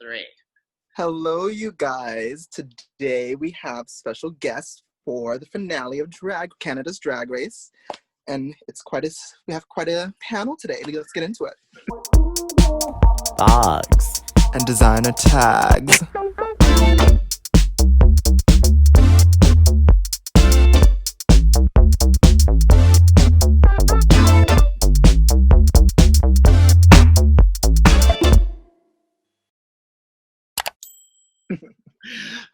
3. Hello, you guys. Today we have special guests for the finale of Canada's Drag Race. And we have quite a panel today. Let's get into it. Dogs. And designer tags.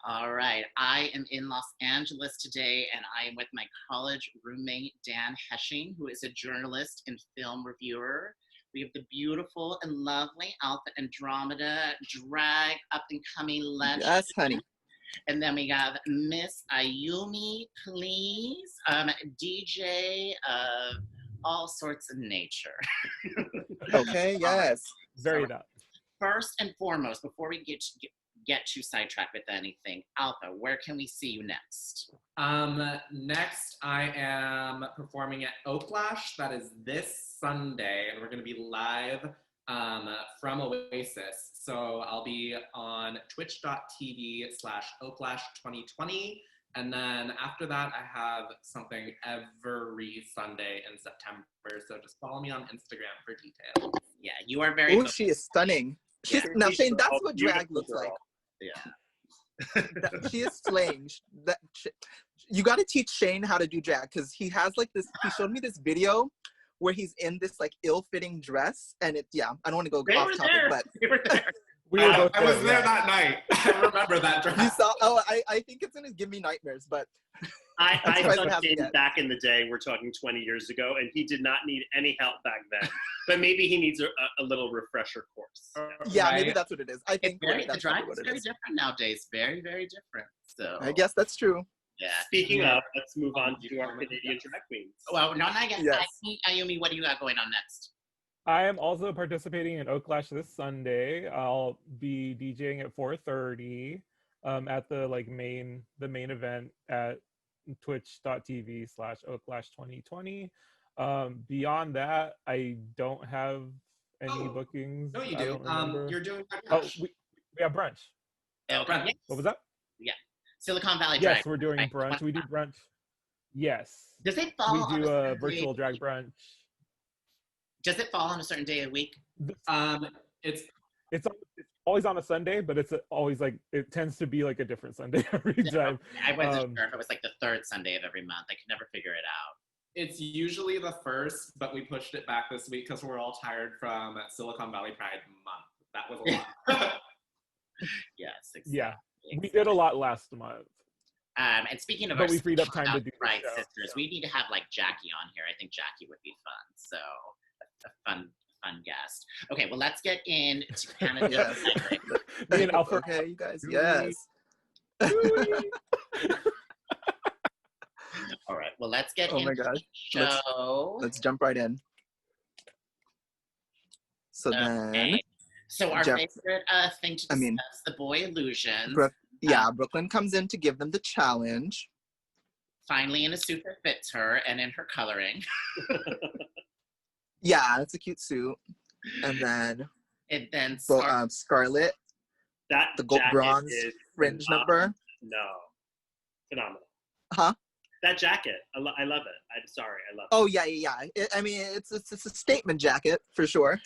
All right, I am in Los Angeles today, and I am with my college roommate, Dan Heching, who is a journalist and film reviewer. We have the beautiful and lovely Alpha Andromeda, drag up-and-coming legend. Yes, honey. And then we have Miss Ayumi Please, DJ of all sorts of nature. Okay, yes. Very that. First and foremost, before we get too sidetracked with anything, Alpha, where can we see you next? Next, I am performing at Oaklash. That is this Sunday, and we're going to be live from Oasis. So I'll be on twitch.tv/Oaklash2020. And then after that, I have something every Sunday in September. So just follow me on Instagram for details. Yeah, you are very... Oh, she is stunning. Now, Shane, that's what drag looks like. Yeah. She is slaying. You got to teach Shane how to do drag, because he has like this. He showed me this video where he's in this like ill-fitting dress, and I don't want to go off topic, but we were there. I was there that night. I remember that dress. You saw? Oh, I think it's gonna give me nightmares, but I saw Shane back in the day. We're talking 20 years ago, and he did not need any help back then. But maybe he needs a little refresher course. Yeah, Right. maybe that's what it is. I think The drag is very different nowadays. Very, very different. So I guess that's true. yeah. Speaking of, let's move on to our Canadian drag queens. Well, not yet. Yes. Ayumi, what do you got going on next? I am also participating in Oaklash this Sunday. I'll be DJing at 4:30 at the main event at twitch.tv/Oaklash2020. Beyond that, I don't have any bookings. No, you I do. don't remember. You're doing we have brunch. Yes. What was that? Yeah. Silicon Valley Yes, Drag. we're doing right? brunch. We do brunch. Yes. Does it fall We on do a a virtual drag brunch. Does it fall on a certain day of the week? It's Always on a Sunday, but it's always it tends to be like a different Sunday every time. I wasn't sure if it was like the third Sunday of every month. I could never figure it out. It's usually the first, but we pushed it back this week because we're all tired from Silicon Valley Pride Month. That was a lot. Yes, exactly. Yeah, we did a lot last month. And speaking of But our we freed up time to do Pride the show, sisters, we need to have Jackie on here. I think Jackie would be fun. So a fun guest. Okay, well, let's get into Canada. Yes. Me and Alpha. Okay, you guys. Yes. All right, well, let's get Oh my into gosh. the show. Let's jump right in. So then, So our favorite thing to discuss, the boy illusions. Brooklyn comes in to give them the challenge. Finally in a suit that fits her and in her coloring. Yeah, it's a cute suit. And then Scarlet, the gold bronze fringe number. No, phenomenal. Huh? That jacket, I love it. I'm sorry, I love it. Oh yeah. It's a statement jacket for sure.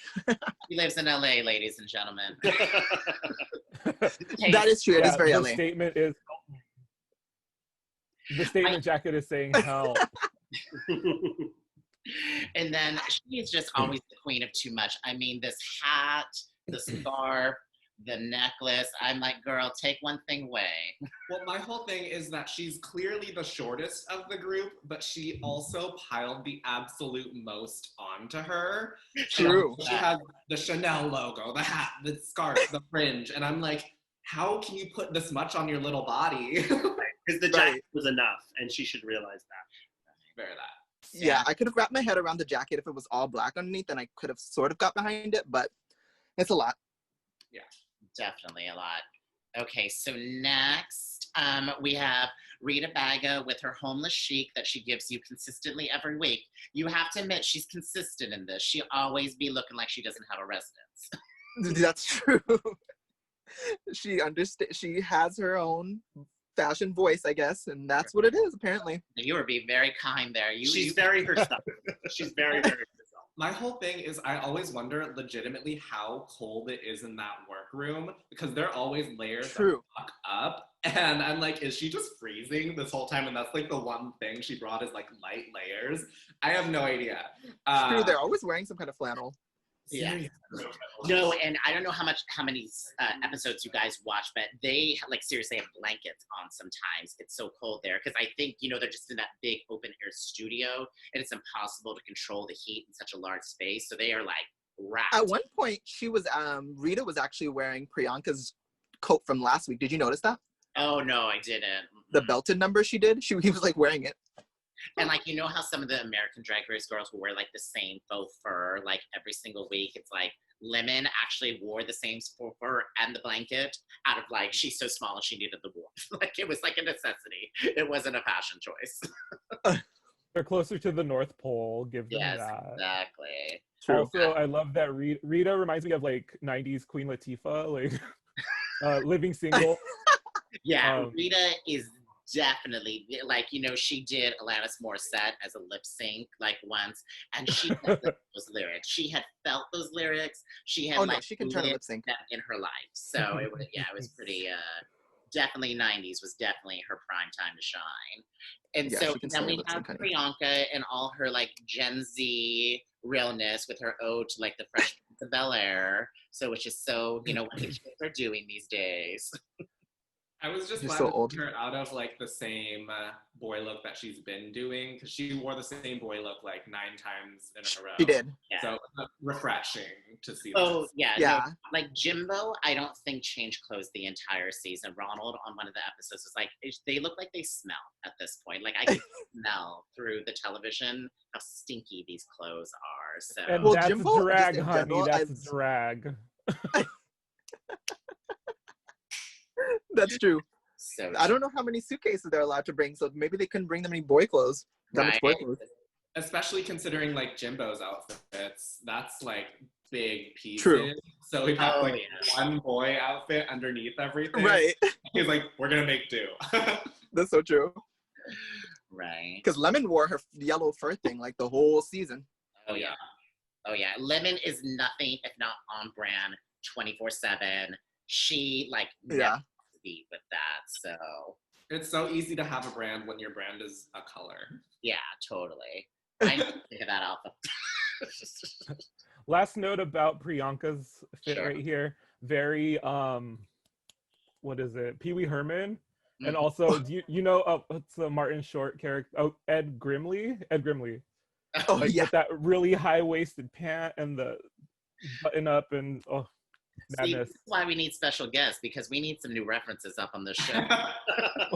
He lives in LA, ladies and gentlemen. That is true. It is very the LA. The statement jacket is saying help. And then she is just always the queen of too much. I mean, this hat, the scarf, the necklace. I'm like, girl, take one thing away. Well, my whole thing is that she's clearly the shortest of the group, but she also piled the absolute most onto her. True. She has the Chanel logo, the hat, the scarf, the fringe, and I'm like, how can you put this much on your little body? Because the jacket was enough, and she should realize that. Very that. Yeah, I could have wrapped my head around the jacket if it was all black underneath, and I could have sort of got behind it, but it's a lot. Yeah, definitely a lot. Okay, so next we have Rita Baga with her homeless chic that she gives you consistently every week. You have to admit she's consistent in this. She always be looking like she doesn't have a residence. That's true. She has her own fashion voice, I guess, and that's what it is apparently. You were being very kind there. She's very herself. She's very herself. My whole thing is I always wonder legitimately how cold it is in that workroom because they're always layers that fuck up. And I'm like, is she just freezing this whole time? And that's like the one thing she brought is like light layers. I have no idea. True, they're always wearing some kind of flannel. Yeah. No, and I don't know how many episodes you guys watch, but they like seriously have blankets on sometimes. It's so cold there because I think they're just in that big open air studio, and it's impossible to control the heat in such a large space. So they are like wrapped. At one point, she was Rita was actually wearing Priyanka's coat from last week. Did you notice that? Oh no, I didn't. The belted number she did. He was like wearing it. And like how some of the American Drag Race girls will wear like the same faux fur like every single week. It's like Lemon actually wore the same faux fur and the blanket out of like she's so small and she needed the warmth. Like it was like a necessity. It wasn't a fashion choice. They're closer to the North Pole. Give them that. Exactly. True. Also, I love that Rita reminds me of like '90s Queen Latifah, like living single. Yeah, Rita is definitely like she did Alanis Morissette as a lip sync like once, and she had those lyrics. She had felt those lyrics. She had she can turn a lip sync in her life. So it was pretty. Definitely 90s was definitely her prime time to shine. And so then we have Priyanka and all her like Gen Z realness with her ode to like the Fresh Prince of Bel-Air. So which is so what the kids are doing these days. I was just glad to see her out of like the same boy look that she's been doing because she wore the same boy look like 9 times in a row. She did. Yeah. So refreshing to see. Oh this. yeah. No, like Jimbo, I don't think changed clothes the entire season. Ronald on one of the episodes was like, they look like they smell at this point. Like I can smell through the television how stinky these clothes are. So and that's Jimbo, drag, honey. That's drag. That's true. So I don't know how many suitcases they're allowed to bring, so maybe they couldn't bring them any boy clothes. Right. Boy clothes. Especially considering like Jimbo's outfits, that's like big pieces. True. So we have one boy outfit underneath everything. Right. He's like, we're gonna make do. That's so true. Right. Because Lemon wore her yellow fur thing like the whole season. Oh yeah. Lemon is nothing if not on brand 24/7. She like never beat with that. So it's so easy to have a brand when your brand is a color. Yeah, totally. I need to think of that alpha. Last note about Priyanka's fit right here. Very what is it? Pee Wee Herman. Mm-hmm. And also do you know what's the Martin Short character? Oh, Ed Grimley. Oh like, with that really high-waisted pant and the button up and See, this is why we need special guests, because we need some new references up on this show.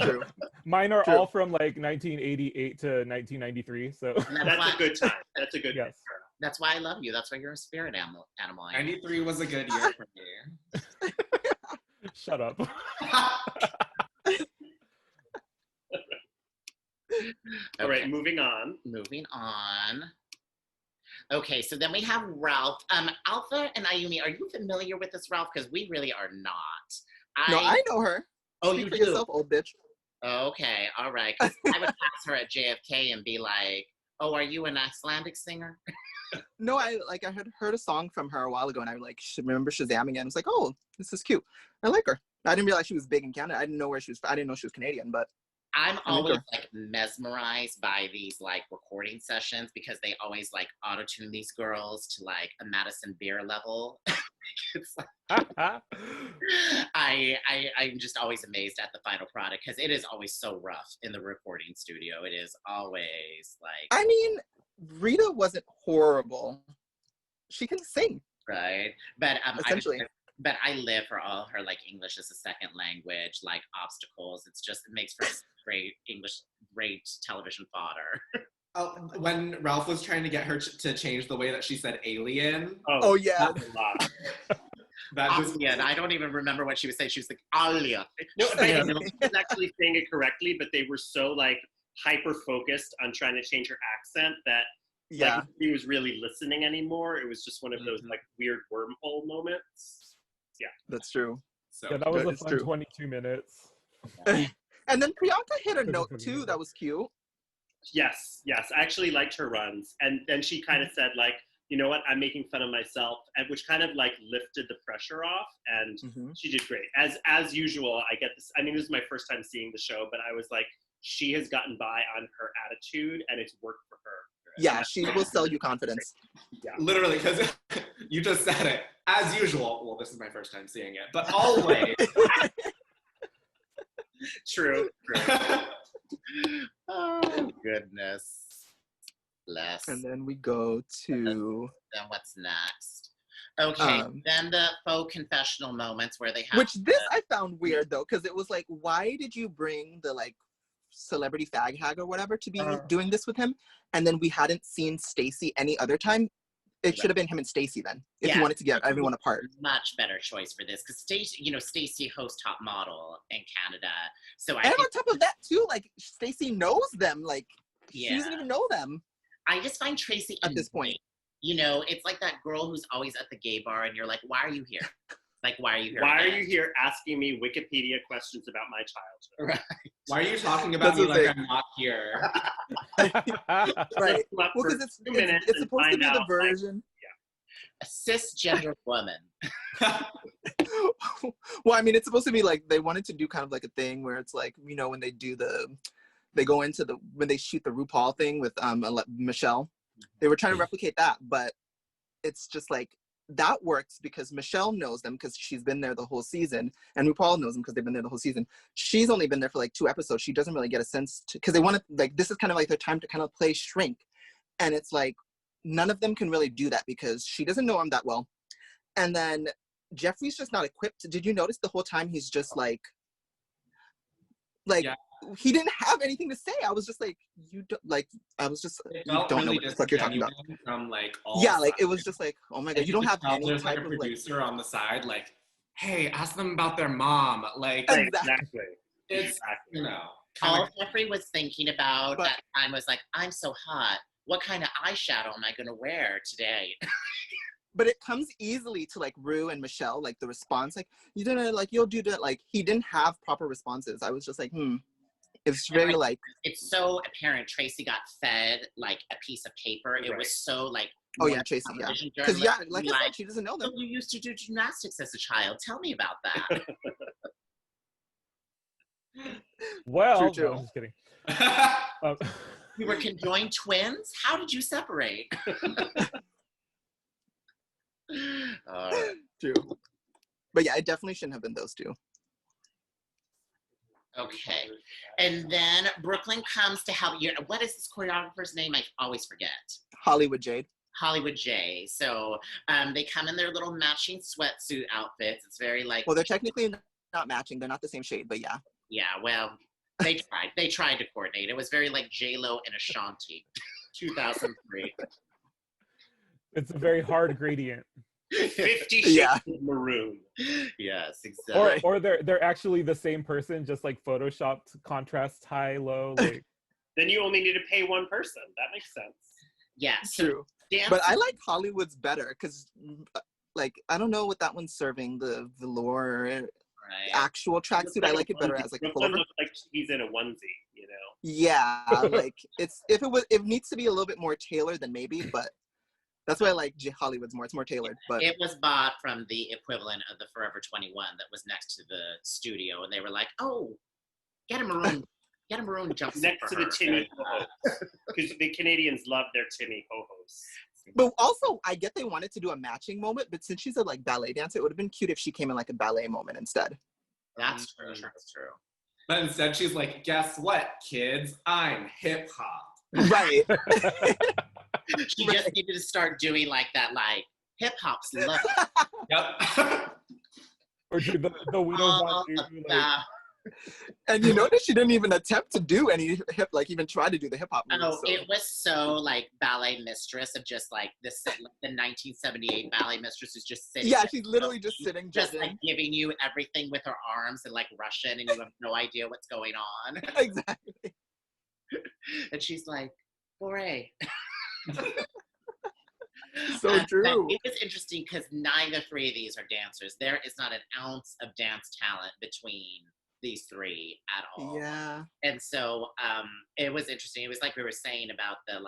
True. Mine are all from like 1988 to 1993. So that's a good time. That's a good yes. That's why I love you. That's why you're a spirit animal. 93 was a good year for me. Shut up. All right, moving on. Okay, so then we have Ralph. Alpha and Ayumi, are you familiar with this Ralph? Because we really are not. No, I know her. Oh, Speak you for do? Yourself, old bitch. Okay, all right. 'Cause I would pass her at JFK and be like, "Oh, are you an Icelandic singer?" No, I had heard a song from her a while ago, and I remember Shazamming it. And it's like, oh, this is cute. I like her. I didn't realize she was big in Canada. I didn't know she was Canadian, but I'm always like mesmerized by these like recording sessions because they always like auto-tune these girls to like a Madison Beer level. It's like I'm just always amazed at the final product because it is always so rough in the recording studio. It is always like. I mean, Rita wasn't horrible. She can sing. Right, but essentially. But I live for all her like English as a second language, like obstacles. It makes for great television fodder. When Ralph was trying to get her to change the way that she said alien. Oh yeah. And I don't even remember what she was saying. She was like, Alia. No, she was actually saying it correctly, but they were so like hyper focused on trying to change her accent that like, he was really listening anymore. It was just one of those like weird wormhole moments. Yeah, that's true. So Yeah, that was a It's fun true. 22 minutes. And then Priyanka hit a note too. That was cute. Yes, yes. I actually liked her runs. And then she kind of said, like, you know what, I'm making fun of myself, and which kind of like lifted the pressure off, and she did great. As usual, I get this. I mean, this is my first time seeing the show, but I was like, she has gotten by on her attitude, and it's worked for her. Yeah, she will sell you confidence. Yeah. Literally, because you just said it. As usual, well, this is my first time seeing it, but always. True. Oh, goodness. Bless. And then we go to... Then what's next? Okay, then the faux confessional moments where they have Which this I found weird though, because it was like, why did you bring the like celebrity fag hag or whatever to be doing this with him? And then we hadn't seen Stacey any other time. It should have been him and Stacey then, if you wanted to get everyone apart. Much better choice for this, because Stacey hosts Top Model in Canada. So and on top of that too, like Stacey knows them, like she doesn't even know them. I just find Tracy at this point. You know, it's like that girl who's always at the gay bar, and you're like, why are you here? Like, why are you here? Why are you here asking me Wikipedia questions about my childhood? Right. Why are you talking about me like I'm not here? Right. Well, because it's supposed to be the version. A cisgender woman. Well, I mean, it's supposed to be like they wanted to do kind of like a thing where it's like, you know, when they go into when they shoot the RuPaul thing with Michelle, they were trying to replicate that, but it's just like that works because Michelle knows them because she's been there the whole season, and RuPaul knows them because they've been there the whole season. She's only been there for like 2 episodes. She doesn't really get a sense because they want to like, this is kind of like their time to kind of play shrink, and it's like none of them can really do that because she doesn't know him that well. And then Jeffrey's just not equipped. Did you notice the whole time he's just like yeah. He didn't have anything to say. I was just like, you don't like. I was just you don't really know what the fuck you're talking about. From like all like it was just like, oh my god, you don't have any there's type like a of producer on the side, like, hey, ask them about their mom. Like exactly. It's you know. All Jeffrey was thinking about that time was like, I'm so hot. What kind of eyeshadow am I gonna wear today? But it comes easily to like Rue and Michelle, like the response, like you didn't like you'll do that. Like he didn't have proper responses. I was just like, It's very like it's so apparent Tracy got fed like a piece of paper. It was so like Tracy, because like I said, she doesn't know them. You used to do gymnastics as a child. Tell me about that. Well, true. No, I'm just kidding. You were conjoined twins. How did you separate? True. But yeah, it definitely shouldn't have been those two. Okay. And then Brooklyn comes to help you. What is this choreographer's name? I always forget. Hollywood Jade. Hollywood J. So they come in their little matching sweatsuit outfits. It's very like... Well, they're technically not matching. They're not the same shade, but yeah. Yeah, well, they tried. They tried to coordinate. It was very like J-Lo and Ashanti, 2003. It's a very hard gradient. 50 Shades of Maroon. Yes, exactly. Or they're actually the same person, just like photoshopped contrast high, low. Like. Then you only need to pay one person. That makes sense. Yeah, true. But I like Hollywood's better because, like, I don't know what that one's serving, the velour actual tracksuit. I like it better as like a pullover. Looks like he's in a onesie, you know. Yeah, like it needs to be a little bit more tailored than maybe, but. That's why I like Hollywood's more. It's more tailored. But it was bought from the equivalent of the Forever 21 that was next to the studio, and they were like, "Oh, get a maroon jumpsuit next to the Timmy ho-hos," because the Canadians love their Timmy ho-hos. But also, I get they wanted to do a matching moment, but since she's a like ballet dancer, it would have been cute if she came in like a ballet moment instead. That's true. That's true. But instead, she's like, "Guess what, kids? I'm hip hop." Right. She just needed to start doing like that, like hip hop's love. Yep. Or do the widows like. And you notice she didn't even attempt to do any even try to do the hip hop moves. Oh, so. It was so like ballet mistress of just like the 1978 ballet mistress who's just sitting. Yeah, she's literally just sitting, just like giving you everything with her arms and like Russian, and you have no idea what's going on. Exactly. And she's like, "Bore." So But true. it was interesting because neither three of these are dancers. There is not an ounce of dance talent between these three at all. Yeah. And so it was interesting. It was like we were saying about the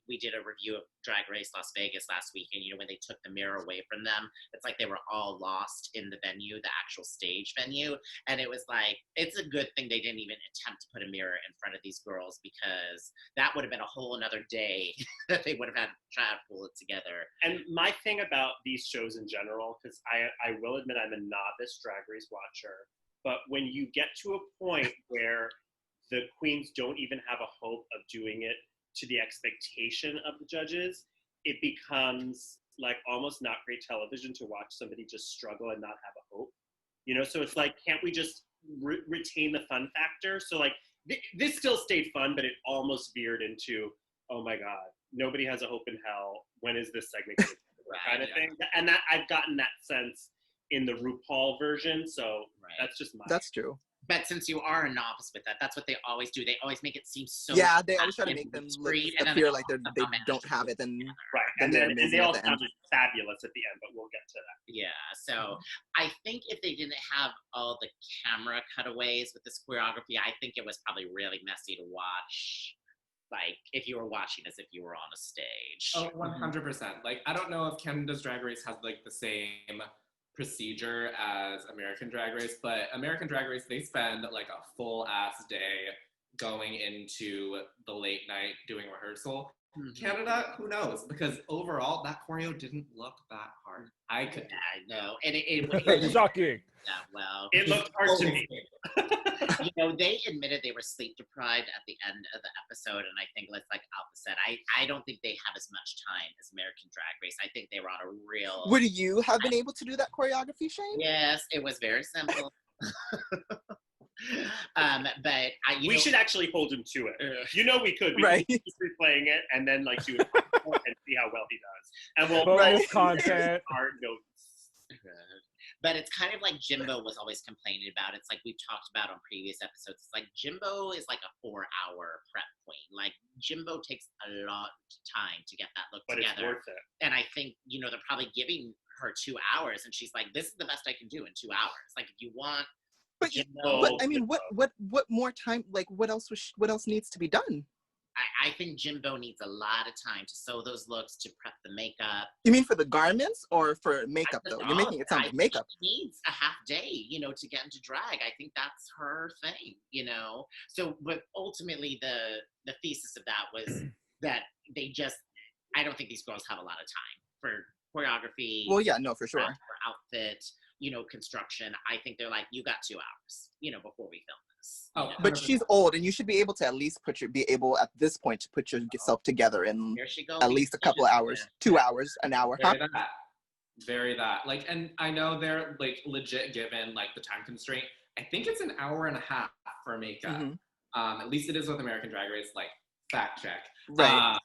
we did a review of Drag Race Las Vegas last week, and when they took the mirror away from them, it's like they were all lost in the venue, the actual stage venue. And it was like, it's a good thing they didn't even attempt to put a mirror in front of these girls, because that would have been a whole another day that they would have had to try to pull it together. And my thing about these shows in general, because I will admit I'm a novice Drag Race watcher, but when you get to a point where the queens don't even have a hope of doing it to the expectation of the judges, it becomes like almost not great television to watch somebody just struggle and not have a hope. So it's like, can't we just retain the fun factor? So like, this still stayed fun, but it almost veered into, oh my God, nobody has a hope in hell. When is this segment going to be? Kind of thing. And that I've gotten that sense in the RuPaul version, so that's just my. That's true. But since you are a novice with that, that's what they always do. They always make it seem so. Yeah, they always try to make them appear like they don't have it, and and they all sounded fabulous at the end. But we'll get to that. Yeah, so I think if they didn't have all the camera cutaways with this choreography, I think it was probably really messy to watch. Like, if you were watching as if you were on a stage. Oh, 100%. Like, I don't know if Canada's Drag Race has like the same procedure as American Drag Race, but American Drag Race, they spend like a full ass day going into the late night doing rehearsal. Canada, who knows? Because overall, that choreo didn't look that hard. I know. And it shocking. Yeah, well, it looked hard to me. They admitted they were sleep deprived at the end of the episode, and I think, like Alpha said, I don't think they have as much time as American Drag Race. I think they were on a real. Would you have been able to do that choreography, Shane? Yes, it was very simple. But we should actually hold him to it. We could. We right. Keep replaying it and then like do it and see how well he does. And we'll content. Our notes. But it's kind of like Jimbo was always complaining about. It's like we've talked about on previous episodes. It's like Jimbo is like a 4-hour prep queen. Like Jimbo takes a lot of time to get that look together. It's worth it. And I think, they're probably giving her 2 hours, and she's like, this is the best I can do in 2 hours. Like, if you want But I mean, what more time? Like, what else needs to be done? I think Jimbo needs a lot of time to sew those looks, to prep the makeup. You mean for the garments or for makeup, though? You're making it sound like makeup. She needs a half day, to get into drag. I think that's her thing, So, but ultimately, the thesis of that was that I don't think these girls have a lot of time for choreography. Well, yeah, no, for sure. For outfit, construction. I think they're like, you got 2 hours, before we film this. Oh, but she's old, and you should be able to at least be able at this point to put yourself together in at least a couple of hours, 2 hours, an hour. Very that. Like, and I know they're like legit given like the time constraint. I think it's an hour and a half for makeup. At least it is with American Drag Race. Like, fact check. Right.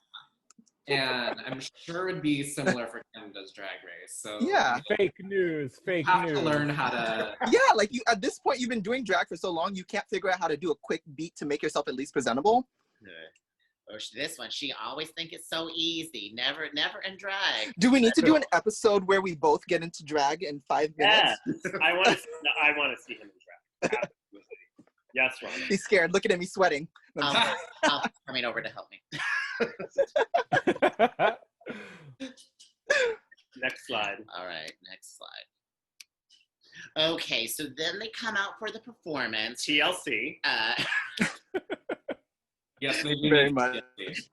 And I'm sure it'd be similar for Canada's Drag Race. So yeah, fake news. Have to learn how to. Yeah, like you at this point, you've been doing drag for so long, you can't figure out how to do a quick beat to make yourself at least presentable. Or this one, she always think it's so easy. Never in drag. Do we need to do an episode where we both get into drag in 5 minutes? Yeah, I want to see him in drag. Absolutely. Yes, Ron. He's scared. Look at him. He's sweating. I'll coming over to help me. Next slide. All right, next slide. Okay, so then they come out for the performance. TLC. Yes, they do. Very much.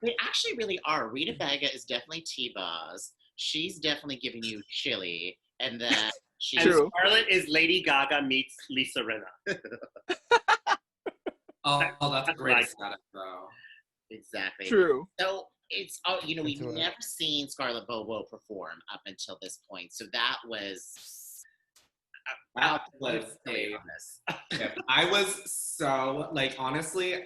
They actually really are. Rita Baga is definitely T-Boz. She's definitely giving you chili. And then Scarlett is Lady Gaga meets Lisa Rinna. that's a great aesthetic, though. Exactly. True. So it's we've never seen Scarlett Bobo perform up until this point. So that was I was so like, honestly,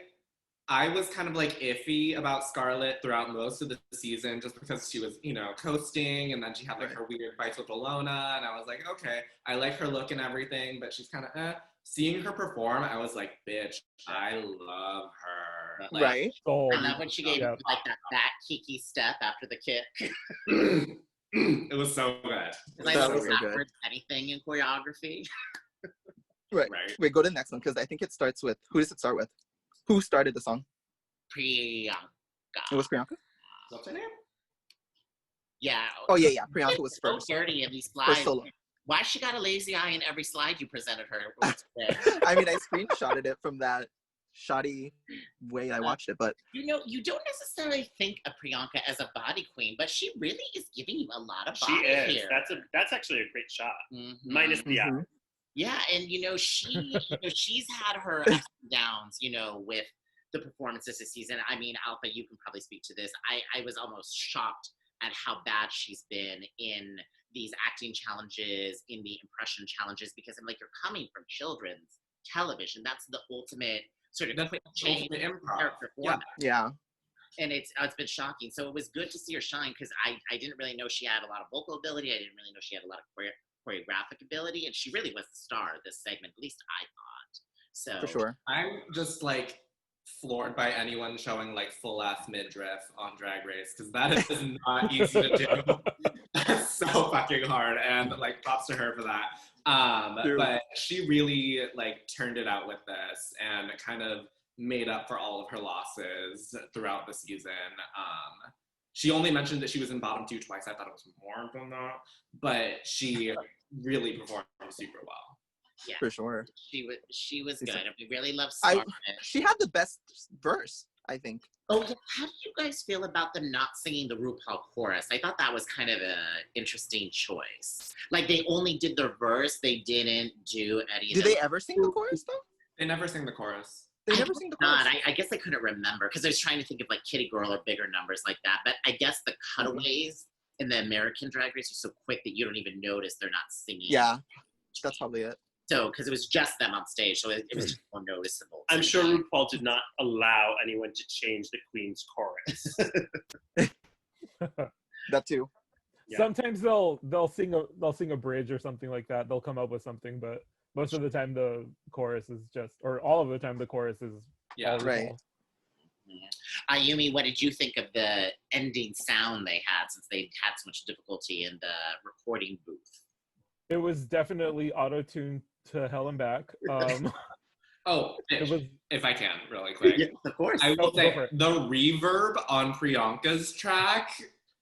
I was kind of like iffy about Scarlett throughout most of the season, just because she was, coasting, and then she had like her weird fights with Alona, and I was like, okay, I like her look and everything, but she's kind of Seeing her perform, I was like, bitch, I love her. But, like, Right. Sold. I love when she gave Yeah. like that kiki step after the kick. It was so good. Because I That love was so good. backwards anything in choreography. Right. Right. Wait, go to the next one because I think it starts with who does it start with? Who started the song? Priyanka. It was Priyanka. What's her name? Yeah. Oh yeah, Priyanka was So first. dirty in these First slides. solo. Why she got a lazy eye in every slide you presented her today? I mean, I screenshotted it from that shoddy way I watched it, but You know, you don't necessarily think of Priyanka as a body queen, but she really is giving you a lot of She body is. here. That's actually a great shot. Mhm. Minus the eye. Mhm. Yeah, and she's had her ups and downs, with the performances this season. I mean, Alpha, you can probably speak to this. I was almost shocked at how bad she's been in these acting challenges, in the impression challenges, because I'm like, you're coming from children's television. That's the ultimate sort of quick change ultimate improv. character Yeah. format. yeah. And it's been shocking. So it was good to see her shine because I didn't really know she had a lot of vocal ability. I didn't really know she had a lot of choreographic ability, and she really was the star of this segment. At least I thought. So For sure. I'm just like floored by anyone showing like full ass midriff on Drag Race because that is not easy to do. That's so fucking hard, and like props to her for that. True. But she really like turned it out with this and kind of made up for all of her losses throughout the season. She only mentioned that she was in bottom 2 twice. I thought it was more than that, but she really performed super well. Yeah, For sure. she was good. And we really love I- Scarlett. She had the best verse, I think. Oh, how do you guys feel about them not singing the RuPaul chorus? I thought that was kind of an interesting choice. Like, they only did the verse, they didn't do any of Do the- they ever sing the chorus though? They never sing the chorus. They never sing the chorus. Not. I guess I couldn't remember because I was trying to think of like Kitty Girl or bigger numbers like that. But I guess the cutaways in the American Drag Race are so quick that you don't even notice they're not singing. Yeah, that's probably it. So, because it was just them on stage, so it was just more noticeable. I'm sure RuPaul did not allow anyone to change the Queen's chorus. That too. Yeah. Sometimes they'll sing a bridge or something like that. They'll come up with something, but most of the time the chorus is just, or all of the time the chorus is all Right. RuPaul. Yeah. Ayumi, what did you think of the ending sound they had since they had so much difficulty in the recording booth? It was definitely auto-tuned to hell and back. Oh, It was if I can, really quick. Yes, of course. I will Go say for it. the reverb on Priyanka's track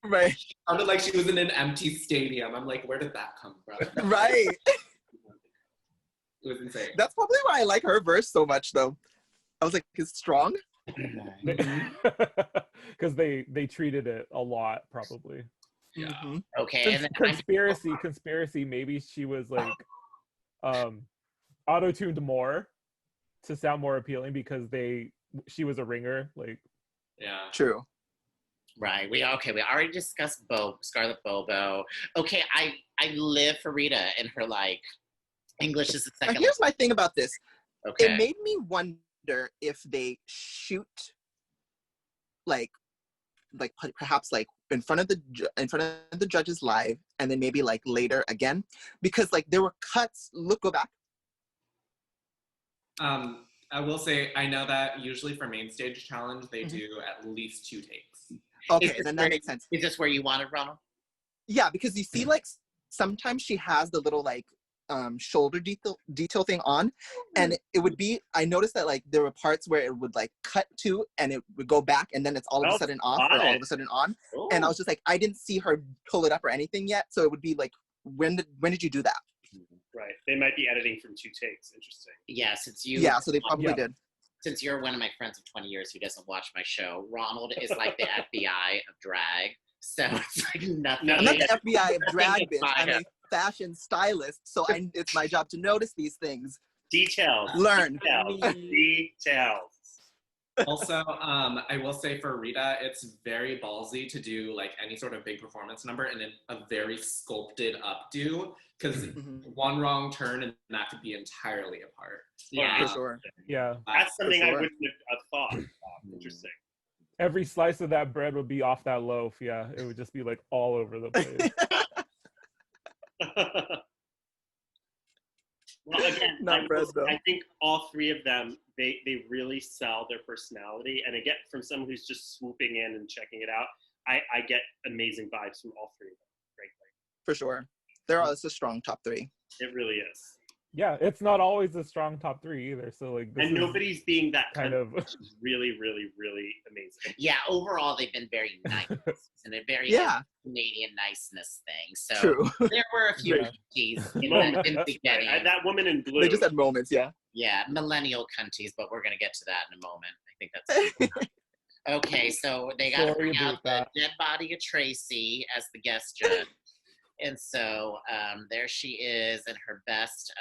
Right. sounded like she was in an empty stadium. I'm like, where did that come from? Right. It was insane. That's probably why I like her verse so much though. I was like, it's strong. because they treated it a lot probably. Yeah. Mhm. Okay, and then Conspiracy, maybe she was like auto-tuned more to sound more appealing because she was a ringer, like Yeah. True. right, we already discussed Scarlett Bobo. Okay, I live for Rita and her like English is the Now, second. here's my thing about this. Okay. It made me wonder if they shoot like perhaps like in front of the judges live and then maybe like later again, because like there were cuts. Go back. I will say, I know that usually for main stage challenge, they do at least 2 takes. Okay, then that makes sense. Is this where you wanted, Ronald? Yeah, because you see like sometimes she has the little like shoulder detail thing on, and it would be, I noticed that like there were parts where it would like cut to and it would go back and then it's all of a sudden off or all of a sudden on. Ooh. And I was just like, I didn't see her pull it up or anything yet, so it would be like, when did you do that? Right. They might be editing from 2 takes. Interesting. Yeah, since you. Yeah, so they probably did. Since you're one of my friends of 20 years who doesn't watch my show, Ronald is like the FBI of drag. So it's like nothing. I'm not the FBI of drag, Nothing bitch. I'm a fashion stylist, so it's my job to notice these things. Details. Learn. Details. Also, I will say for Rita, it's very ballsy to do like any sort of big performance number in a very sculpted updo, because one wrong turn and that could be entirely apart. Yeah. For sure. yeah. That's something For I sure. wouldn't have thought. Interesting. Every slice of that bread would be off that loaf. Yeah, it would just be like all over the place. Well, again, Not Fred, though. I think all three of them, they really sell their personality. And again, from someone who's just swooping in and checking it out, I get amazing vibes from all three of them, frankly. For sure. It's a strong top 3. It really is. Yeah, it's not always a strong top 3 either. So like, this and nobody's being that kind of, which is really, really, really amazing. Yeah, overall they've been very nice, and a very Canadian niceness thing. So True. there were a few cunties in the beginning. That woman in blue. They just had moments, yeah. Yeah, millennial cunties, but we're gonna get to that in a moment. I think that's okay. So they got to bring out the dead body of Tracy as the guest judge. And so there she is in her best.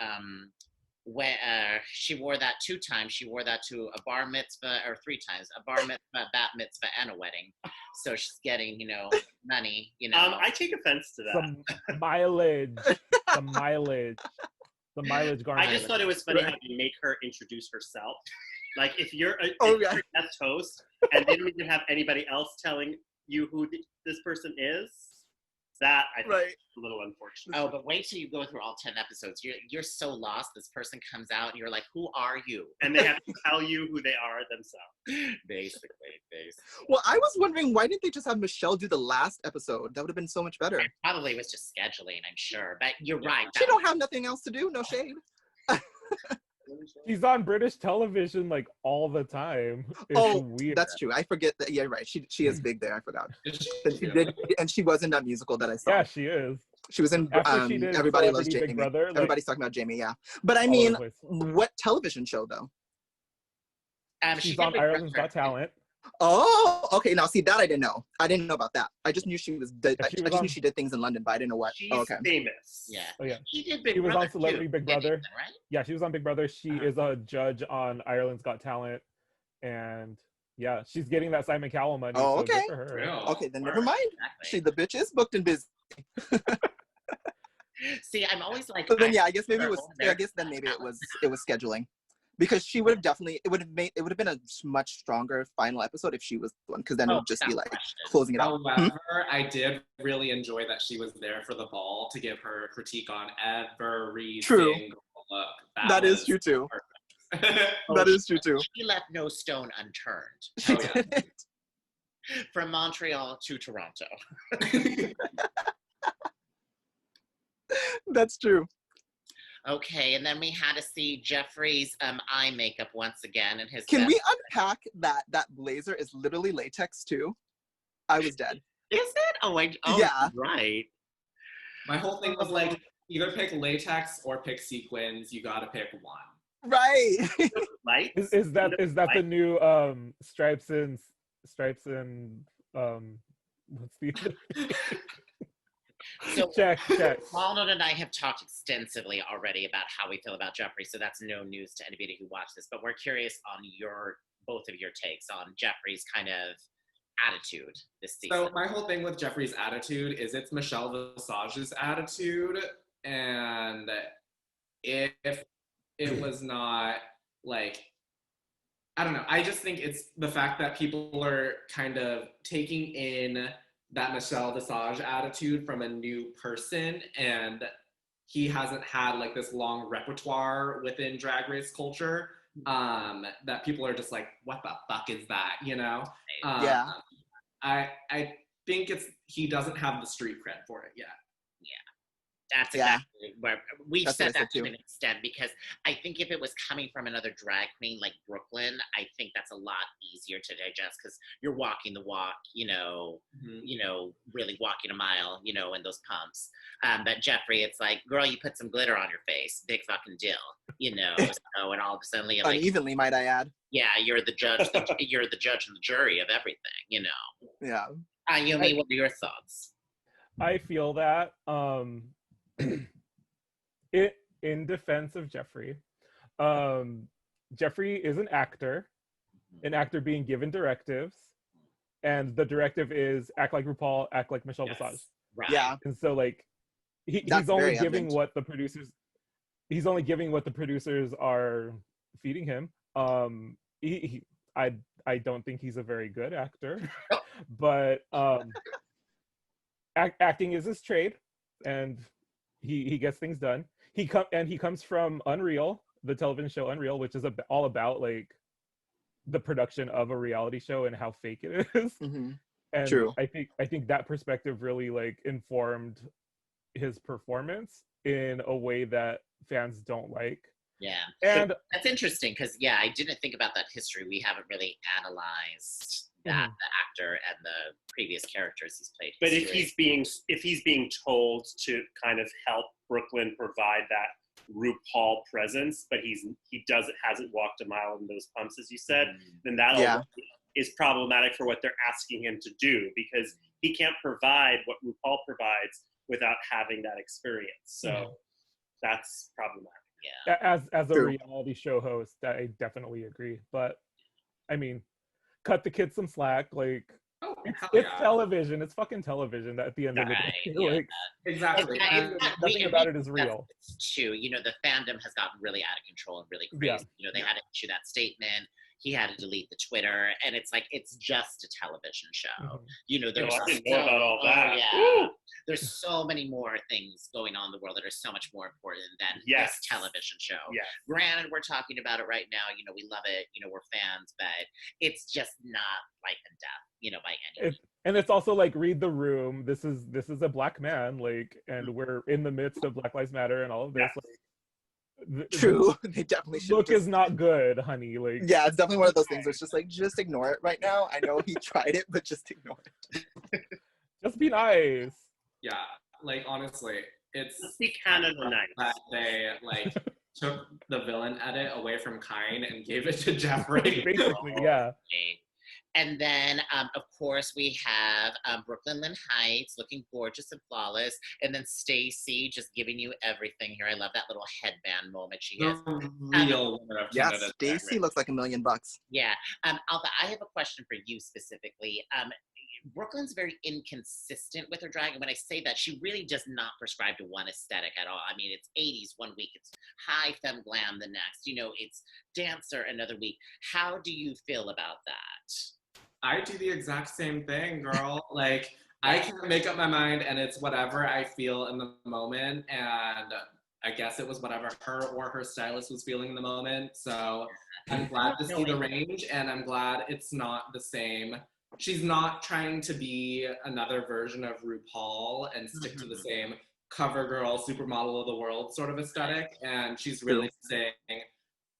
She wore that 2 times. She wore that to a bar mitzvah, or 3 times, a bar mitzvah, bat mitzvah, and a wedding. So she's getting, money. I take offense to that. Some mileage, the mileage garment. I just thought it was funny how they make her introduce herself. Like if you're a guest host and they don't even have anybody else telling you who this person is. That I think is a little unfortunate. Oh, but wait till you go through all 10 episodes. You're so lost. This person comes out and you're like, who are you? And they have to tell you who they are themselves. Basically. Well, I was wondering, why didn't they just have Michelle do the last episode? That would have been so much better. It probably was just scheduling, I'm sure. But you're right. She don't have nothing else to do. No shade. She's on British television like all the time. It's weird. That's true. I forget that. Yeah, right. She is big there. I forgot. And she was in that musical that I saw. Yeah, she is. She was in Everybody Loves Jamie. Brother, Everybody's talking about Jamie. Yeah, but I mean, what television show though? She's on Ireland's Got Talent. Oh, okay. Now, see, that I didn't know. I didn't know about that. I just knew she was. I just knew she did things in London, but I didn't know what. She's famous. Yeah. Oh yeah. She did Big She was Brother on Celebrity too, Big Brother. right? Yeah, she was on Big Brother. She is a judge on Ireland's Got Talent, and yeah, she's getting that Simon Cowell money. Oh, okay. So good for her. Okay, then never mind. Exactly. The bitch is booked and busy. See, I'm always like. So then, yeah, I guess maybe it was. I guess then maybe it was scheduling. Because she would have definitely, it would have been a much stronger final episode if she was the one, because then it would just be like closing it out. However, I did really enjoy that she was there for the ball to give her critique on every single look. That is true too. That is true too. She left no stone unturned. She did. From Montreal to Toronto. That's true. Okay, and then we had to see Jeffrey's eye makeup once again, and his. Can we unpack that blazer is literally latex too? I was dead. Is it? Yeah. Right. My whole thing was like, either pick latex or pick sequins. You gotta pick one. Right. Right. Is that the new stripes and what's the So check. Ronald and I have talked extensively already about how we feel about Jeffrey, so that's no news to anybody who watched this. But we're curious on both of your takes on Jeffrey's kind of attitude this season. So my whole thing with Jeffrey's attitude is it's Michelle Visage's attitude, and if it was not like, I don't know, I just think it's the fact that people are kind of taking in that Michelle Visage attitude from a new person, and he hasn't had like this long repertoire within Drag Race culture, that people are just like, what the fuck is that, Yeah. I think he doesn't have the street cred for it yet. That's exactly where we've said that to an extent, because I think if it was coming from another drag queen like Brooklyn, I think that's a lot easier to digest, because you're walking the walk, really walking a mile, in those pumps. But Jeffrey, it's like, girl, you put some glitter on your face, big fucking deal, so, and all of a sudden, like, unevenly, might I add. Yeah, you're the judge. You're the judge and the jury of everything, Yeah. Ayumi, what are your thoughts? I feel that in defense of Jeffrey, Jeffrey is an actor being given directives, and the directive is act like RuPaul, act like Michelle Visage. Right. Yeah. And so like he's only giving what the producers are feeding him. I don't think he's a very good actor, but acting is his trade, and he gets things done. he comes from Unreal, the television show Unreal, which is all about like the production of a reality show and how fake it is. Mm-hmm. And True. I think that perspective really like informed his performance in a way that fans don't like. Yeah. And that's interesting because I didn't think about that history. We haven't really analyzed that, the actor and the previous characters he's played. But if he's being told to kind of help Brooklyn provide that RuPaul presence, but he hasn't walked a mile in those pumps, as you said, then that is problematic for what they're asking him to do, because he can't provide what RuPaul provides without having that experience. So that's problematic. Yeah. As a reality show host, I definitely agree. But I mean, cut the kids some slack. Like, it's television. It's fucking television. At the end of the day, like, exactly. Nothing about it is real. Too, the fandom has gotten really out of control and really crazy. They had to issue that statement. He had to delete the Twitter, and it's like, it's just a television show. There's I didn't know about all that. There's so many more things going on in the world that are so much more important than this television show. Granted, we're talking about it right now. We love it. We're fans, but it's just not life and death. By any means. And it's also like, read the room. This is a Black man, like, and we're in the midst of Black Lives Matter and all of this. Like, True. They definitely should. Look is not good, honey. Like, yeah, it's definitely one of those things where it's just like, just ignore it right now. I know he tried it, but just ignore it. Just be nice. Yeah, like, honestly, it's be kind of nice that they like took the villain edit away from Kine and gave it to Jeffrey. Basically, yeah. And then, of course, we have Brooklyn Lynn Heights looking gorgeous and flawless. And then Stacy just giving you everything here. I love that little headband moment she has. Stacy looks like $1 million. Yeah. Alpha, I have a question for you specifically. Brooklyn's very inconsistent with her drag. And when I say that, she really does not prescribe to one aesthetic at all. I mean, it's 80s one week, it's high femme glam the next, it's dancer another week. How do you feel about that? I do the exact same thing, girl. Like, I can't make up my mind, and it's whatever I feel in the moment. And I guess it was whatever her or her stylist was feeling in the moment. So I'm glad to see the range, and I'm glad it's not the same. She's not trying to be another version of RuPaul and stick to the same cover girl, supermodel of the world sort of aesthetic. And she's really saying,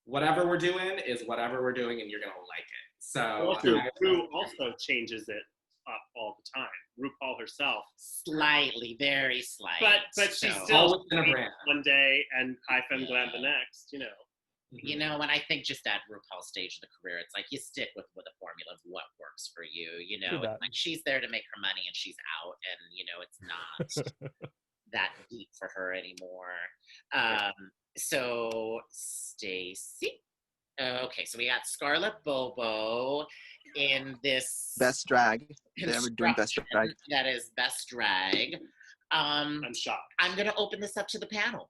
whatever we're doing is whatever we're doing, and you're going to like it. So Ru also changes it up all the time. RuPaul herself, slightly, very slight, but she's still in a brand one day and high femme glam the next. And I think just at RuPaul's stage of the career, it's like you stick with the formula of what works for you. It's like she's there to make her money and she's out, and it's not that deep for her anymore. So Stacy. Okay, so we got Scarlett Bobo in this best drag. They ever doing best drag? That is best drag. I'm shocked. I'm gonna open this up to the panel.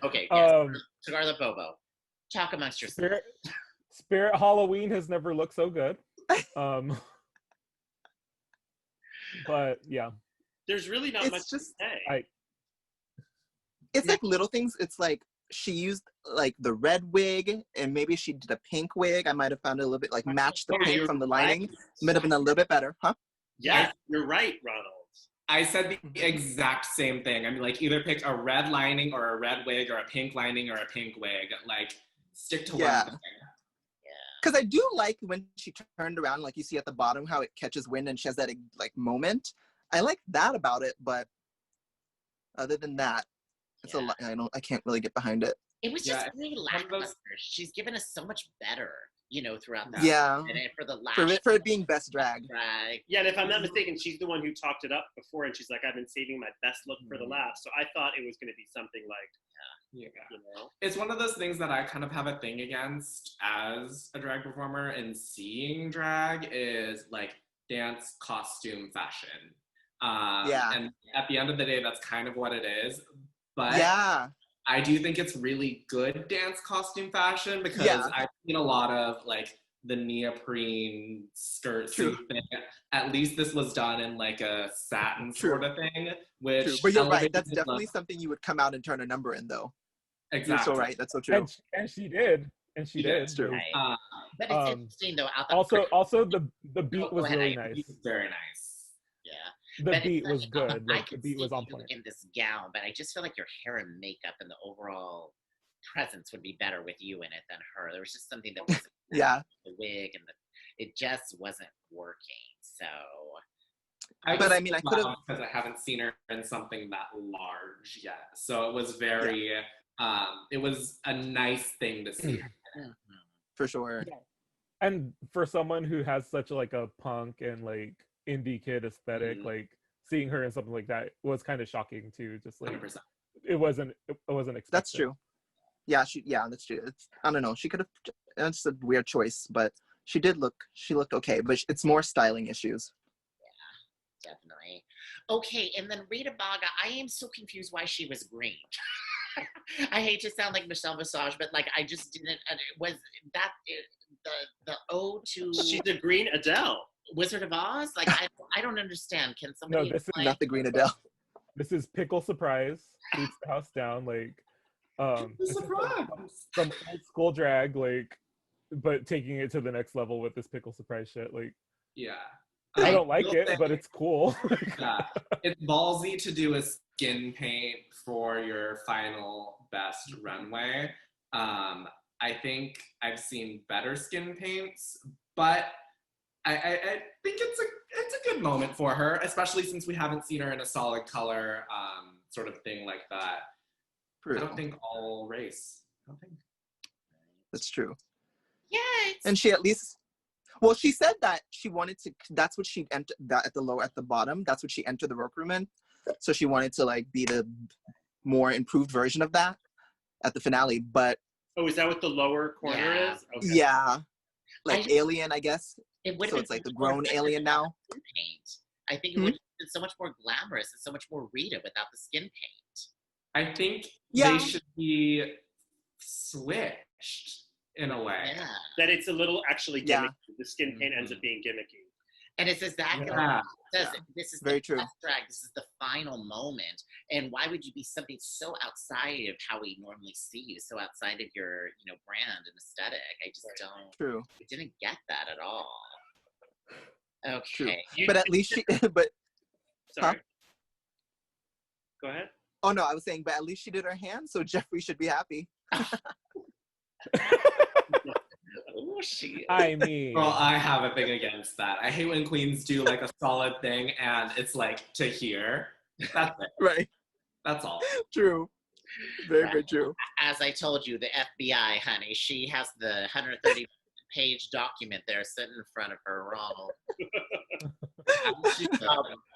Okay, Scarlett Bobo. Talk amongst yourselves. Spirit Halloween has never looked so good. But yeah. There's really not much to say. It's like little things. It's like she used like the red wig and maybe she did a pink wig. I might have found it a little bit like matched the pink from the lining. Might have been a little bit better, huh? Yeah, you're right, Ronald. I said the exact same thing. I mean, like, either pick a red lining or a red wig or a pink lining or a pink wig. Like, stick to one thing. Because I do like when she turned around, like you see at the bottom how it catches wind and she has that like moment. I like that about it, but other than that, it's a lot. I can't really get behind it. It was just really lackluster. She's given us so much better, throughout that. Yeah. And for the last for it being best drag. Yeah, and if I'm not mistaken, she's the one who talked it up before, and she's like, "I've been saving my best look for the last." So I thought it was going to be something like, It's one of those things that I kind of have a thing against as a drag performer, and seeing drag is like dance, costume, fashion. And at the end of the day, that's kind of what it is. But I do think it's really good dance, costume, fashion, because I've seen a lot of like the neoprene skirt suit thing. At least this was done in like a satin sort of thing, which But you're right. elevated That's his definitely look. something you would come out and turn a number in, though. Exactly. You're so right. That's so true. And she did. And she did. It's true. Right. But it's interesting though. Also the beat was ahead, really nice. Very nice. Yeah. The But beat it's was like, good. I Like the could beat was see on you point. in this gown, but I just feel like your hair and makeup and the overall presence would be better with you in it than her. There was just something that wasn't the wig and it just wasn't working. So I could have because I haven't seen her in something that large yet. So it was very it was a nice thing to see. For sure. Yeah. And for someone who has such like a punk and like indie kid aesthetic, like seeing her in something like that was kind of shocking too. Just like 100%. it wasn't expected. That's true. Yeah, that's true. I don't know. She could have. It's a weird choice, but she looked okay. But it's more styling issues. Yeah, definitely. Okay, and then Rita Baga, I am so confused why she was green. I hate to sound like Michelle Visage, but like I just didn't. Was that the ode to? She's a green Adele. Wizard of Oz? Like I don't understand. Can somebody? No, this is not the green Adele. This is Pickle Surprise. Boots the house down. Like Surprise. Some old school drag, like, but taking it to the next level with this Pickle Surprise shit. Like, I don't like it, but it's cool. It's ballsy to do a skin paint for your final best runway. I think I've seen better skin paints, but I think it's a good moment for her, especially since we haven't seen her in a solid color sort of thing like that. True. I don't think all race. I don't think. That's true. Yeah. And she at least. Well, she said that she wanted to. That's what she entered. That at the bottom. That's what she entered the workroom in. So she wanted to like be the more improved version of that at the finale. But is that what the lower corner is? Okay. Yeah, like alien, I guess. So it's like the grown alien now. Paint. I think it would have been so much more glamorous and so much more Rita without the skin paint. I think they should be switched in a way. Yeah. That it's a little actually gimmicky. The skin paint ends up being gimmicky. And it's exactly this is very true. Drag. This is the final moment. And why would you be something so outside of how we normally see you, so outside of your, brand and aesthetic? I just don't. True. I didn't get that at all. Okay. True. But at least she. But. Sorry. Go ahead. Oh no, I was saying, but at least she did her hand, so Jeffrey should be happy. I mean, well, I have a thing against that. I hate when queens do like a solid thing and it's like to here. That's it. Right. That's all. True. Very, very true. As I told you, the FBI, honey, she has the 130-page document there sitting in front of her, Ronald.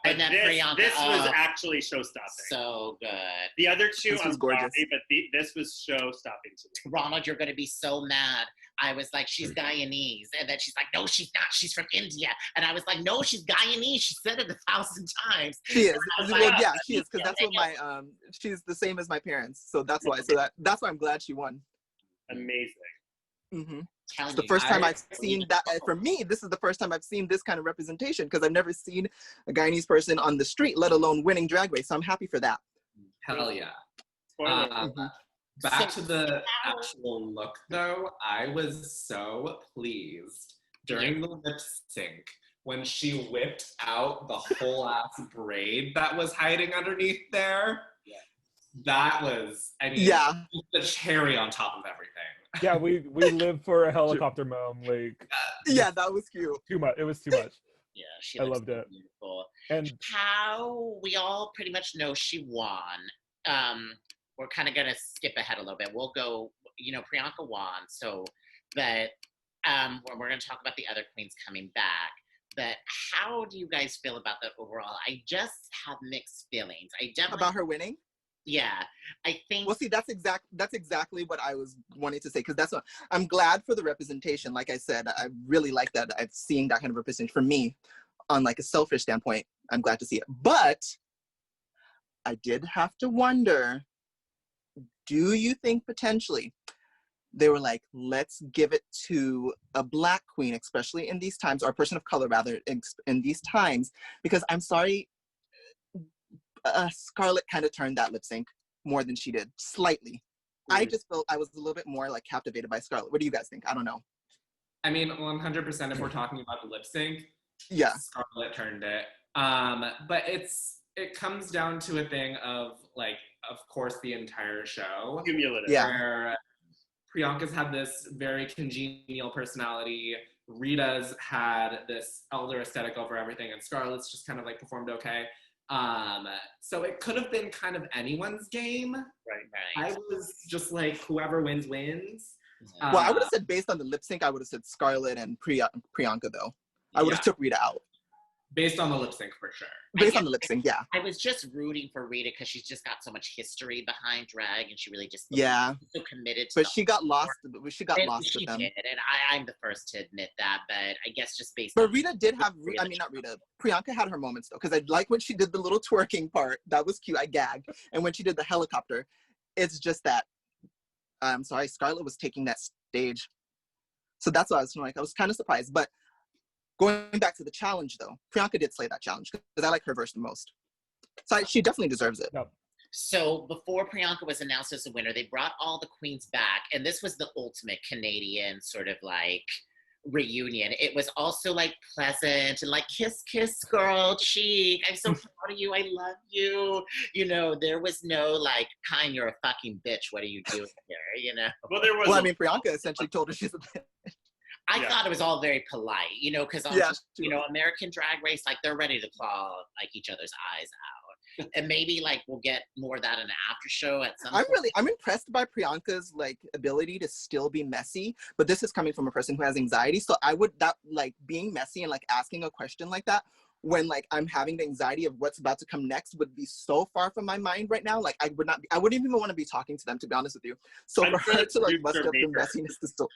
And then Priyanka. This was actually show-stopping. So good. The other two, this was I'm gorgeous. sorry, but this was show-stopping to me. Ronald, you're going to be so mad. I was like, she's Guyanese. And then she's like, no, she's not. She's from India. And I was like, no, she's Guyanese. She said it 1,000 times. She is. Like, yeah, she is. Because that's what she's the same as my parents. So that's why. That's why I'm glad she won. Amazing. Mm-hmm. It's the first time I've seen that. For me, this is the first time I've seen this kind of representation because I've never seen a Guyanese person on the street, let alone winning Drag Race. So I'm happy for that. Hell yeah. Back to the actual look, though, I was so pleased during the lip sync when she whipped out the whole ass braid that was hiding underneath there. Yeah. That was, the cherry on top of everything. Yeah, we live for a helicopter mom. Like, yeah, that was cute. Too much. It was too much. Yeah, I loved it. Beautiful. And how we all pretty much know she won. We're kind of gonna skip ahead a little bit. We'll go. Priyanka won. So, but we're gonna talk about the other queens coming back. But how do you guys feel about that overall? I just have mixed feelings. About her winning. Yeah, I think. Well, see, that's exactly what I was wanting to say because that's what I'm glad for the representation. Like I said, I really like that. I've seen that kind of representation for me, on like a selfish standpoint. I'm glad to see it, but I did have to wonder: do you think potentially they were like, let's give it to a Black queen, especially in these times, or a person of color rather, in these times, because I'm sorry, Scarlett kind of turned that lip sync more than she did, slightly. I just felt I was a little bit more like captivated by Scarlett. What do you guys think? I don't know. I mean, 100% if we're talking about the lip sync, yeah, Scarlett turned it. But it comes down to a thing of like, of course, the entire show. Cumulative. Yeah. Where Priyanka's had this very congenial personality. Rita's had this elder aesthetic over everything, and Scarlett's just kind of like performed okay. So it could have been kind of anyone's game. Right. I was just like, whoever wins, wins. Well, I would have said based on the lip sync, I would have said Scarlett and Priyanka though. I would have took Rita out. Based on the lip sync, for sure. Based on the lip sync, yeah. I was just rooting for Rita because she's just got so much history behind drag, and she really just so committed. But she got lost. She got lost with them. Did, and I'm the first to admit that. But I guess just based. But Rita did have. I mean, not Rita. Priyanka had her moments though, because I like when she did the little twerking part. That was cute. I gagged. And when she did the helicopter, it's just that. I'm sorry, Scarlett was taking that stage, so that's why I was like, I was kind of surprised, but. Going back to the challenge, though, Priyanka did slay that challenge because I like her verse the most. So she definitely deserves it. Yep. So before Priyanka was announced as a winner, they brought all the queens back, and this was the ultimate Canadian sort of like reunion. It was also like pleasant and like kiss, girl, cheek. I'm so proud of you. I love you. You know, there was no like, Kind, you're a fucking bitch. What are you doing here? You know. Well, there was. Well, I mean, Priyanka essentially told her she's a bitch. I thought it was all very polite, you know, because you know, American Drag Race, like they're ready to claw like each other's eyes out, and maybe like we'll get more of that in an after show at some. I'm impressed by Priyanka's like ability to still be messy, but this is coming from a person who has anxiety, so I would like being messy and like asking a question like that when like I'm having the anxiety of what's about to come next would be so far from my mind right now. Like I wouldn't even want to be talking to them, to be honest with you. So for her to like bust up the messiness to still.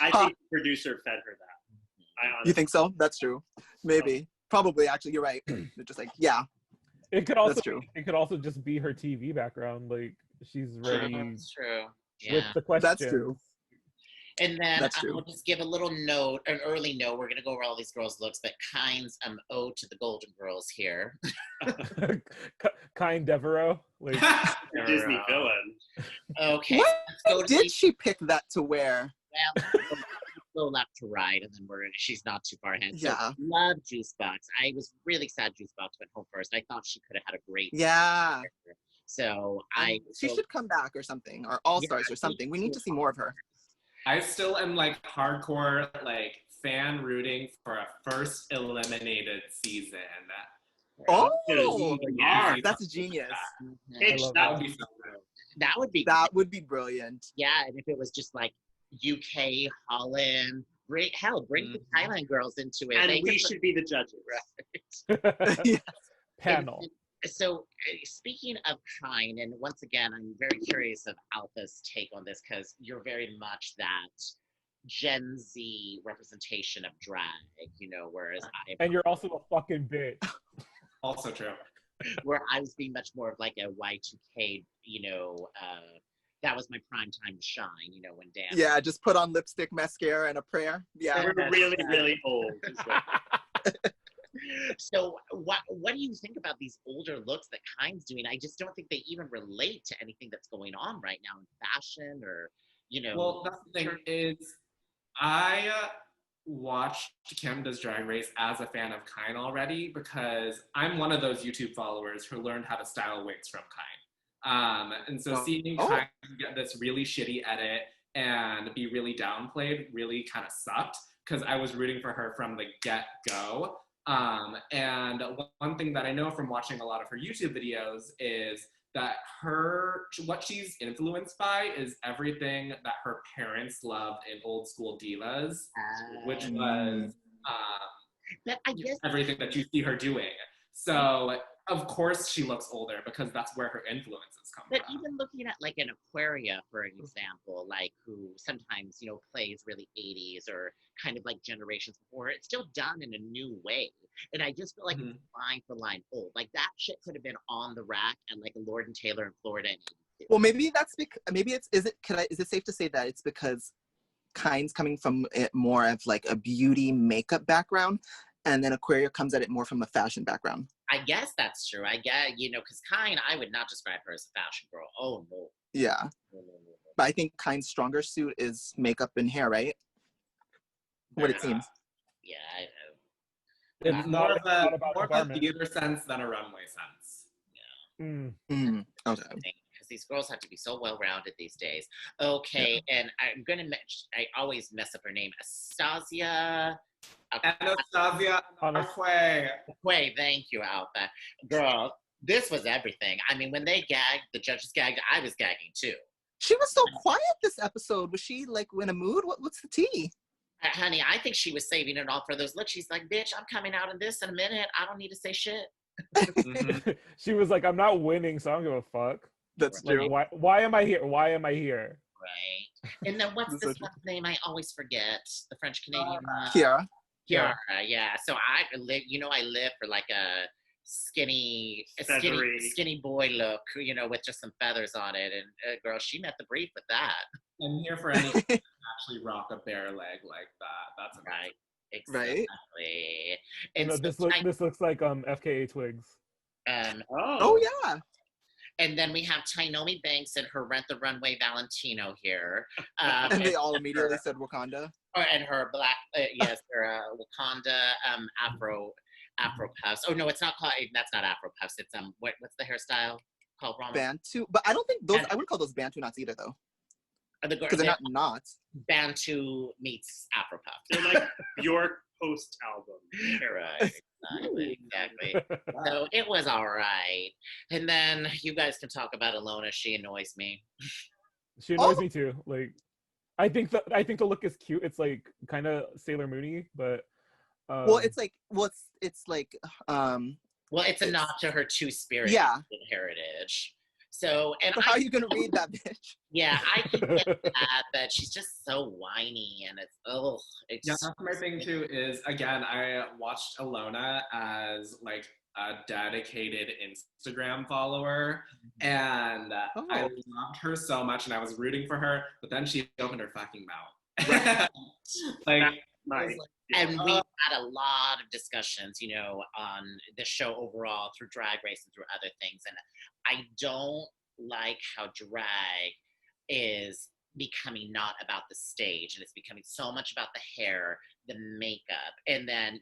I think the producer fed her that. You think so? That's true. Maybe. Probably, actually, you're right. They're just like, yeah. It could also That's true. It could also just be her TV background. Like she's ready. That's true. Yeah. With the questions. That's true. And then I'll just give a little note, an early note. We're gonna go over all these girls' looks, but Kind's ode to the Golden Girls here. Kind Devereaux, like Disney villain. Okay. What did she pick that to wear? Well, go left to right, and then she's not too far ahead. So Yeah. Love Juicebox. I was really sad Juicebox went home first. I thought she could have had a great character. So she should come back or something, or All Stars or something. We need to see more of her. I still am like hardcore like fan rooting for a first eliminated season. Oh, yeah, that's genius. That would be so good. That would be brilliant. Yeah, and if it was just like UK, Holland, bring the Thailand girls into it. And we should be the judges. Right. Yes. Panel. So speaking of Kind, and once again, I'm very curious of Alpha's take on this because you're very much that Gen Z representation of drag, you know, whereas and you're also a fucking bitch. Also true. Where I was being much more of like a Y2K, you know, that was my prime time to shine, you know, when Dan. Yeah, just put on lipstick, mascara, and a prayer. Yeah. We're really, really old. So what do you think about these older looks that Kind's doing? I just don't think they even relate to anything that's going on right now in fashion or, you know. Well, that's the thing is, I watched Kim Does Drag Race as a fan of Kind already because I'm one of those YouTube followers who learned how to style wigs from Kind. And so seeing Kind get this really shitty edit and be really downplayed really kind of sucked because I was rooting for her from the get-go. And one thing that I know from watching a lot of her YouTube videos is that what she's influenced by is everything that her parents loved in old school divas, which was everything that you see her doing. So of course she looks older because that's where her influences come from. But even looking at like an Aquaria, for example, like who sometimes, you know, plays really 80s or kind of like generations before, it's still done in a new way. And I just feel like it's line for line old. Like that shit could have been on the rack at like a Lord and Taylor in Florida in Well, maybe that's because is it safe to say that it's because Kind's coming from it more of like a beauty makeup background, and then Aquaria comes at it more from a fashion background. I guess that's true. I guess, because Kind, I would not describe her as a fashion girl. Oh, no. Yeah. No. But I think Kind's stronger suit is makeup and hair, right? What it seems. Yeah, I know. It's not about more the of a theater sense than a runway sense. Okay. Because these girls have to be so well-rounded these days. Okay, and I'm going to mention, I always mess up her name, Anastasia Arquay. Wait, thank you, Alpha. Girl, this was everything. I mean, when they gagged, the judges gagged, I was gagging too. She was so quiet this episode. Was she like in a mood? What's the tea? Honey, I think she was saving it all for those looks. She's like, bitch, I'm coming out in this in a minute. I don't need to say shit. She was like, I'm not winning, so I don't give a fuck. That's like, true. Why am I here? Why am I here? Right. And then what's this one's name? I always forget. The French Canadian one. Kiara. Kiara, yeah. So I live for like a skinny boy look, with just some feathers on it. And girl, she met the brief with that. I'm here for anything that can actually rock a bare leg like that. That's right. Exactly. Right. And so this looks like FKA Twigs. Oh yeah. And then we have Tainomi Banks and her Rent the Runway Valentino here. And they all immediately said Wakanda. And her black, her Wakanda Afro puffs. Oh no, it's not called. That's not Afro puffs. It's what's the hairstyle called? Wrong. Bantu, but I don't think those. I wouldn't call those Bantu knots either, though. Because they're not knots. Bantu meets Afro puff. They're like your post album. Right. Exactly. So it was all right. And then you guys can talk about Alona. She annoys me. She annoys me too. Like, I think the look is cute. It's like kind of Sailor Moony, but it's a nod to her two-spirit heritage. So, how are you gonna read that, bitch? Yeah, I can get that, but she's just so whiny, and it's that's my thing too. Is again, I watched Alona as like a dedicated Instagram follower, and I loved her so much, and I was rooting for her. But then she opened her fucking mouth. And we had a lot of discussions, on the show overall through Drag Race and through other things. And I don't like how drag is becoming not about the stage, and it's becoming so much about the hair, the makeup, and then,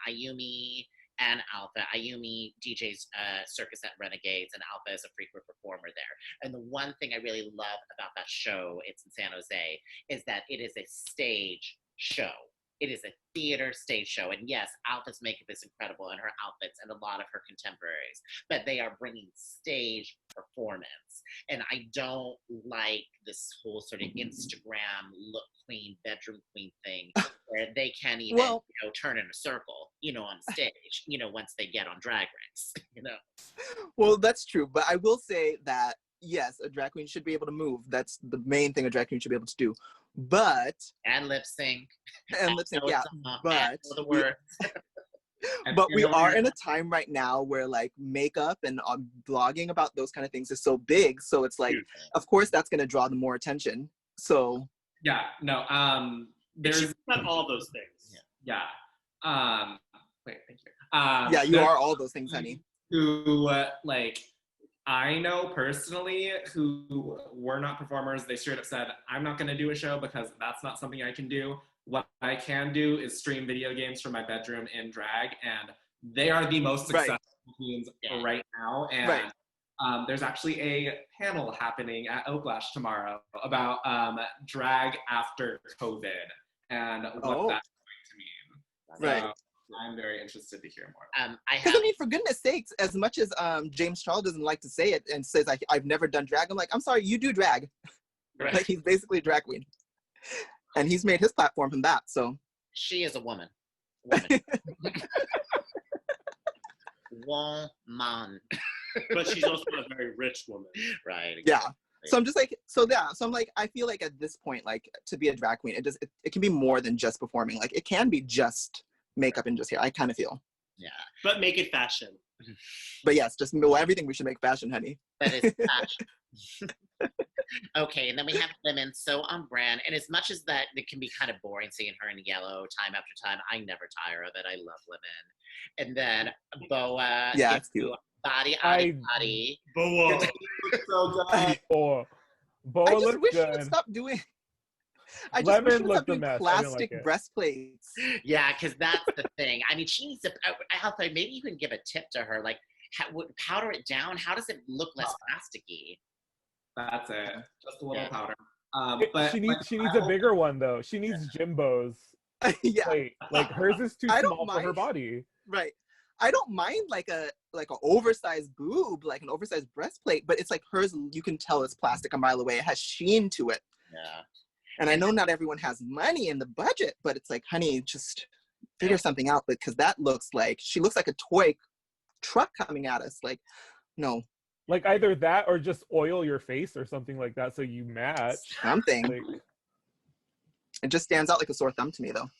Ayumi and Alpha. Ayumi DJs Circus at Renegades, and Alpha is a frequent performer there. And the one thing I really love about that show, it's in San Jose, is that it is a stage show. It is a theater stage show. And yes, Alpha's makeup is incredible, and her outfits, and a lot of her contemporaries, but they are bringing stage performance. And I don't like this whole sort of Instagram look queen, bedroom queen thing where they can't even turn in a circle, on stage, once they get on Drag Race, Well, that's true. But I will say that, yes, a drag queen should be able to move. That's the main thing a drag queen should be able to do. But and lip sync, yeah. But but we are in a time right now where like makeup and blogging about those kind of things is so big. So it's like, of course, that's going to draw the more attention. So there's not all those things. Wait, thank you. You are all those things, honey. Who I know personally who were not performers. They straight up said, I'm not going to do a show because that's not something I can do. What I can do is stream video games from my bedroom in drag, and they are the most successful queens right now. And there's actually a panel happening at Oaklash tomorrow about drag after COVID and what that's going to mean. Right. So, I'm very interested to hear more. I mean, for goodness sakes, as much as James Charles doesn't like to say it and says I've never done drag, I'm like, I'm sorry, you do drag. Right. Like, he's basically a drag queen, and he's made his platform from that. So she is a woman. Woman. But she's also a very rich woman. Right. Exactly. Yeah. So I'm just like, so I'm like, I feel like at this point, like, to be a drag queen, it can be more than just performing. Like, it can be just makeup and just hair. I kind of feel. Yeah. But make it fashion. But yes, just everything we should make fashion, honey. But it's fashion. Okay, and then we have women so on brand. And as much as that it can be kind of boring seeing her in yellow time after time, I never tire of it. I love women. And then Boa Yeah, gives it's cute. you body, body. Boa. So good. Boa. Boa I just looks wish she good. would stop doing. I just Lemon wish she would looked stop a doing mess. I didn't like plastic it. breastplates. Yeah, because that's the thing. I mean, she needs to. I thought maybe you can give a tip to her, like powder it down. How does it look less plasticky? That's it. Just a little Yeah. powder. She needs a bigger one though. She needs Jimbo's. Yeah, Wait, like hers is too I don't small for her mind. body. right. I don't mind like an oversized boob, like an oversized breastplate, but it's like hers. You can tell it's plastic a mile away. It has sheen to it. Yeah. And I know not everyone has money in the budget, but it's like, honey, just figure something out, because that looks like she looks like a toy truck coming at us. Like, no, Like either that or just oil your face or something like that so you match. something. Like, It just stands out like a sore thumb to me, though.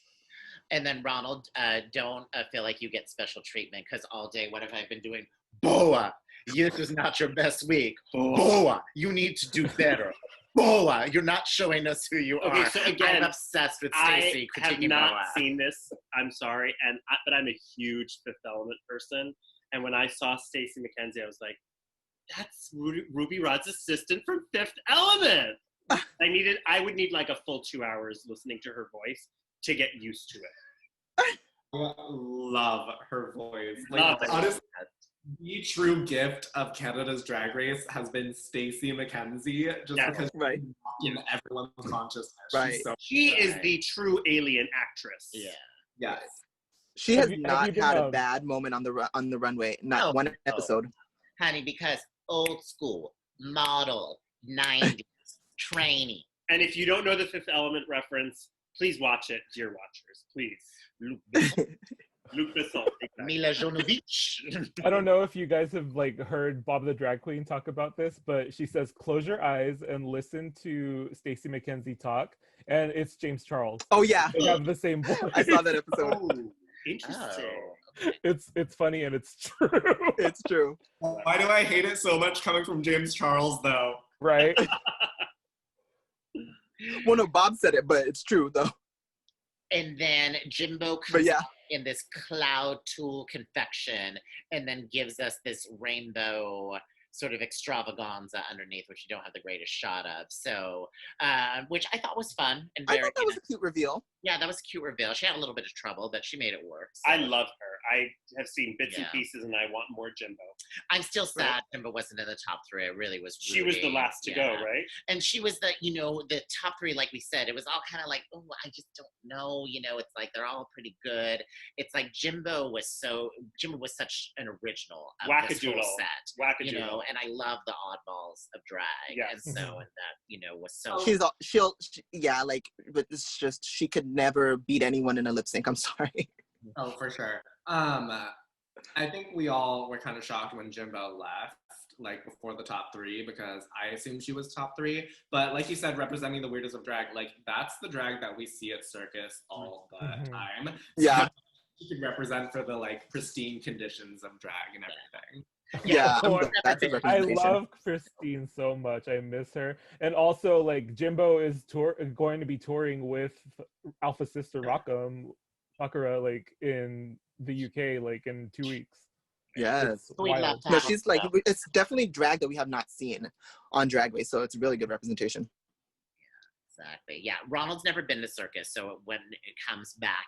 And then Ronald, don't feel like you get special treatment because all day, what have I been doing? Boa, this is not your best week. Boa, you need to do better. Boa, you're not showing us who you are. Okay, so again, I'm obsessed with I Stacey have critiquing not Boa. seen this. I'm sorry, but I'm a huge Fifth Element person. And when I saw Stacey McKenzie, I was like, "That's Ruby Rod's assistant from Fifth Element." I would need like a full 2 hours listening to her voice to get used to it. I love her voice. Love it. Honestly, the true gift of Canada's Drag Race has been Stacey McKenzie, just Yeah. because Right. in everyone's consciousness. Right. She's so She is Right. the true alien actress. Yeah. yes. She Have has you not been, had a bad moment on the runway. Not Oh, one no. episode. Honey, because old school, model, 90s, training. And if you don't know the Fifth Element reference, please watch it, dear watchers. Please. Luc Besson, Luc Besson. Exactly. Mila Jovovich. I don't know if you guys have like heard Bob the Drag Queen talk about this, but she says close your eyes and listen to Stacey McKenzie talk, and it's James Charles. Oh yeah, They have the same voice. I saw that episode. Oh, interesting. Oh. It's funny and it's true. It's true. Why do I hate it so much coming from James Charles, though? Right? Well, no, Bob said it, but it's true though. And then Jimbo But comes yeah, in this cloud tool confection and then gives us this rainbow sort of extravaganza underneath, which you don't have the greatest shot of. So, which I thought was fun and I very, thought that was a cute reveal. yeah, that was a cute reveal. She had a little bit of trouble, but she made it work. So. I love her. I have seen bits and Yeah. pieces, and I want more Jimbo. I'm still sad Jimbo wasn't in the top three. I really was. She was the rooting. last to go, right? And she was the, the top three, like we said, it was all kind of like, oh, I just don't know. It's like they're all pretty good. It's like Jimbo was such an original of this whole Wackadoodle. set. Wackadoodle. And I love the oddballs of drag. Yes. And so, and that, was so. Yeah, like, but it's just, she could never beat anyone in a lip sync. I'm sorry. Oh, for sure. I think we all were kind of shocked when Jimbo left, like before the top three, because I assumed she was top three. But like you said, representing the weirdest of drag, like that's the drag that we see at Circus all the time. Yeah. She could represent for the like pristine conditions of drag and everything. Yeah, that's a I representation. love Christine so much. I miss her. And also, like, Jimbo is going to be touring with Alpha Sister Rakura, like, in the UK, like, in 2 weeks. Yes. We'd love Wild. to No, have she's her, like, though. it's definitely drag that we have not seen on Drag Race, so it's a really good representation. Exactly. Yeah. Ronald's never been to Circus. So when it comes back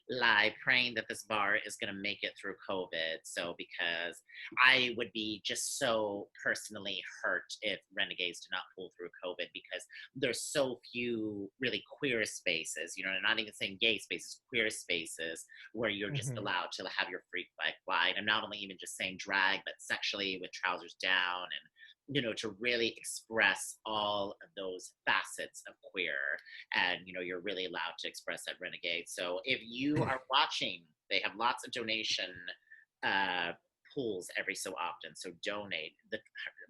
live, praying that this bar is going to make it through COVID. So because I would be just so personally hurt if Renegades do not pull through COVID, because there's so few really queer spaces, not even saying gay spaces, queer spaces where you're just allowed to have your freak flag fly. And I'm not only even just saying drag, but sexually with trousers down and to really express all of those facets of queer. And, you're really allowed to express that Renegade. So if you are watching, they have lots of donation pools every so often. So donate.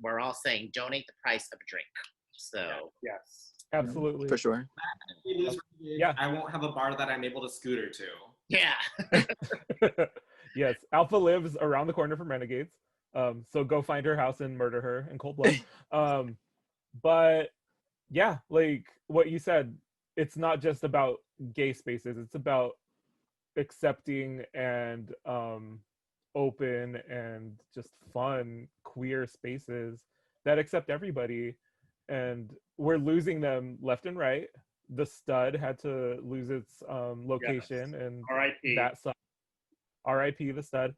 We're all saying donate the price of a drink. So Yes. Absolutely. For sure. Yeah. I won't have a bar that I'm able to scooter to. yeah. Yes. Alpha lives around the corner from Renegades. So go find her house and murder her in cold blood. But yeah, like what you said, it's not just about gay spaces. It's about accepting and open and just fun queer spaces that accept everybody. And we're losing them left and right. The Stud had to lose its location, Yes. and R.I.P. that sucked. R.I.P. the Stud.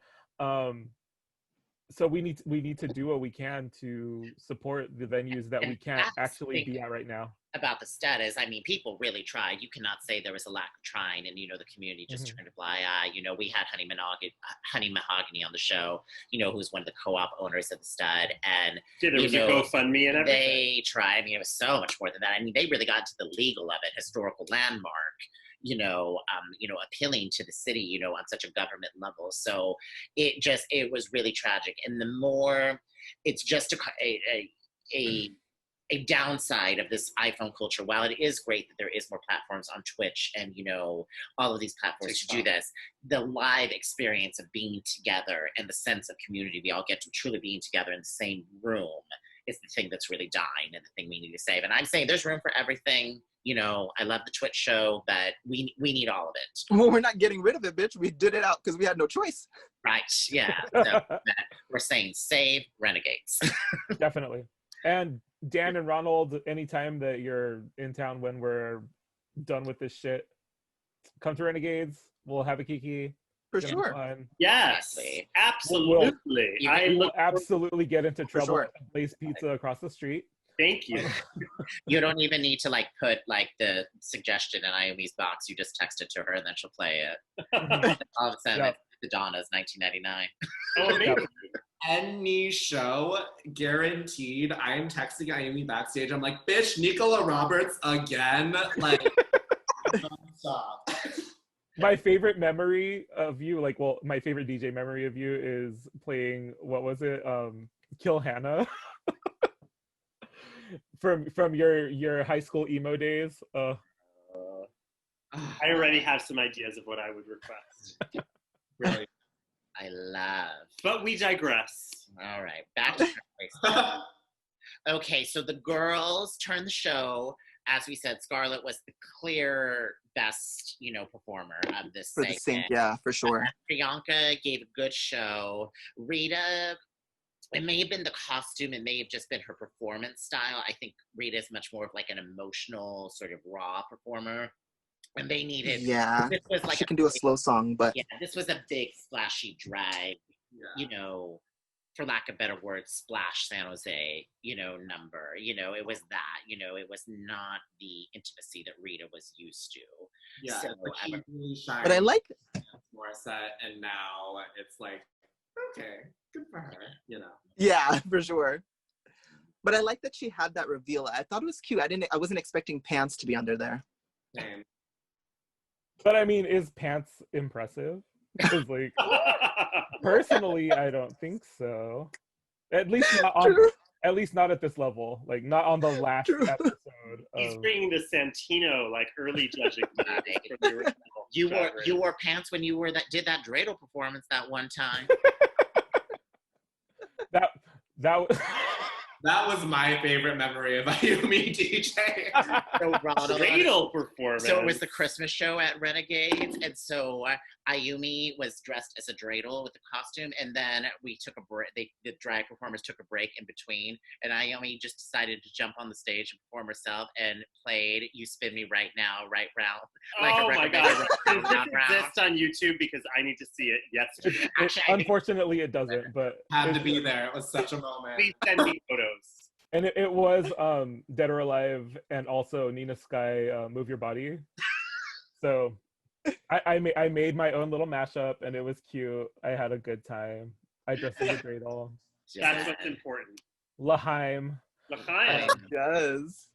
So we need to do what we can to support the venues that And we can't that's actually be at right now. about the status, I mean, people really tried. You cannot say there was a lack of trying, and the community just turned a blind eye. We had Honey Mahogany on the show. Who's one of the co-op owners of the Stud, and there was a GoFundMe and everything. They tried. I mean, it was so much more than that. I mean, they really got to the legal of it, historical landmark. Appealing to the city, on such a government level. So it was really tragic. And the more, it's just a downside of this iPhone culture. While it is great that there is more platforms on Twitch and, all of these platforms to do this, the live experience of being together and the sense of community we all get to truly being together in the same room is the thing that's really dying and the thing we need to save. And I'm saying there's room for everything. I love the Twitch show, but we need all of it. Well, we're not getting rid of it, bitch. We did it out because we had no choice. Right, yeah. So we're saying save Renegades. Definitely. And Dan and Ronald, anytime that you're in town when we're done with this shit, come to Renegades. We'll have a kiki. For sure. Yes, Exactly. absolutely. I will absolutely get into trouble sure. at Blaze Pizza across the street. Thank you. You don't even need to put the suggestion in Ayumi's box. You just text it to her and then she'll play it. All of a sudden, it's the Donna's 1999. Oh, amazing. Any show, guaranteed. I'm texting Ayumi backstage. I'm like, bitch, Nicola Roberts again. Stop. My favorite memory of you, my favorite DJ memory of you is playing, what was it? Kill Hannah. From your high school emo days. I already have some ideas of what I would request. Really? I love. But we digress. All right, back to Okay, so the girls turned the show. As we said, Scarlett was the clear best, performer of this For the sync, yeah, for sure. Priyanka gave a good show. Rita, it may have been the costume, it may have just been her performance style. I think Rita is much more of an emotional, sort of raw performer. And they needed, this was she can do a slow song, but this was a big splashy drag, for lack of better words, splash San Jose, number. It was that, it was not the intimacy that Rita was used to. Yeah, so, but I like Morissette, and now it's okay, good for her, Yeah, for sure. But I like that she had that reveal. I thought it was cute. I wasn't expecting pants to be under there. Same. But I mean, is pants impressive? Because personally, I don't think so. At least not at this level. Not on the last episode. He's bringing the Santino early judging. You wore pants when you did that dreidel performance that one time. That was my favorite memory of Ayumi DJ. Dreidel performance. So it was the Christmas show at Renegades, and so Ayumi was dressed as a dreidel with the costume, and then we took a break. The drag performers took a break in between, and Ayumi just decided to jump on the stage and perform herself and played "You Spin Me Right Now, Right Round." Oh my god! Does this exist on YouTube? Because I need to see it yesterday. Unfortunately, it doesn't. But had to be there. It was such a moment. Please send me photos. And it was Dead or Alive and also Nina Sky, Move Your Body. So I made my own little mashup and it was cute. I had a good time. I dressed as a dreidel. That's what's important. L'chaim. Yes.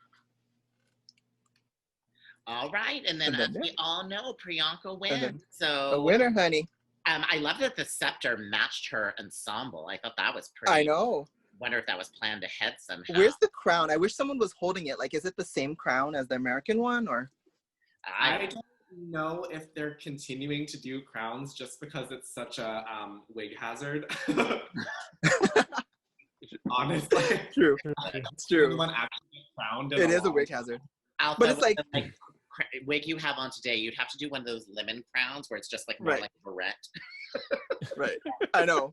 All right, and then as we all know, Priyanka wins. So a winner, honey. I love that the scepter matched her ensemble. I thought that was pretty. I know. Wonder if that was planned ahead somehow. Where's the crown? I wish someone was holding it. Is it the same crown as the American one, or? I don't know if they're continuing to do crowns just because it's such a wig hazard. Honestly. True. It's true. Anyone actually get crowned in It is a long wig hazard. Alpha, But it's like, wig you have on today, you'd have to do one of those lemon crowns where it's just like more Right. like a barrette. right. I know.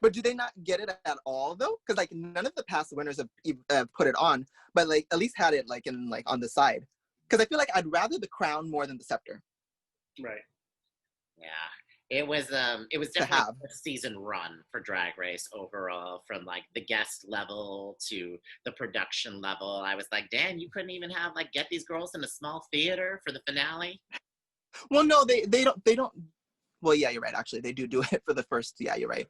But do they not get it at all though? Because like none of the past winners have put it on, but like at least had it like in like on the side. Because I feel like I'd rather the crown more than the scepter. Right. Yeah. It was definitely a season run for Drag Race overall, from like the guest level to the production level. I was like, Dan, you couldn't even have like get these girls in a small theater for the finale. Well, no, they don't. Well, yeah, you're right. Actually, they do it for the first. Yeah, you're right.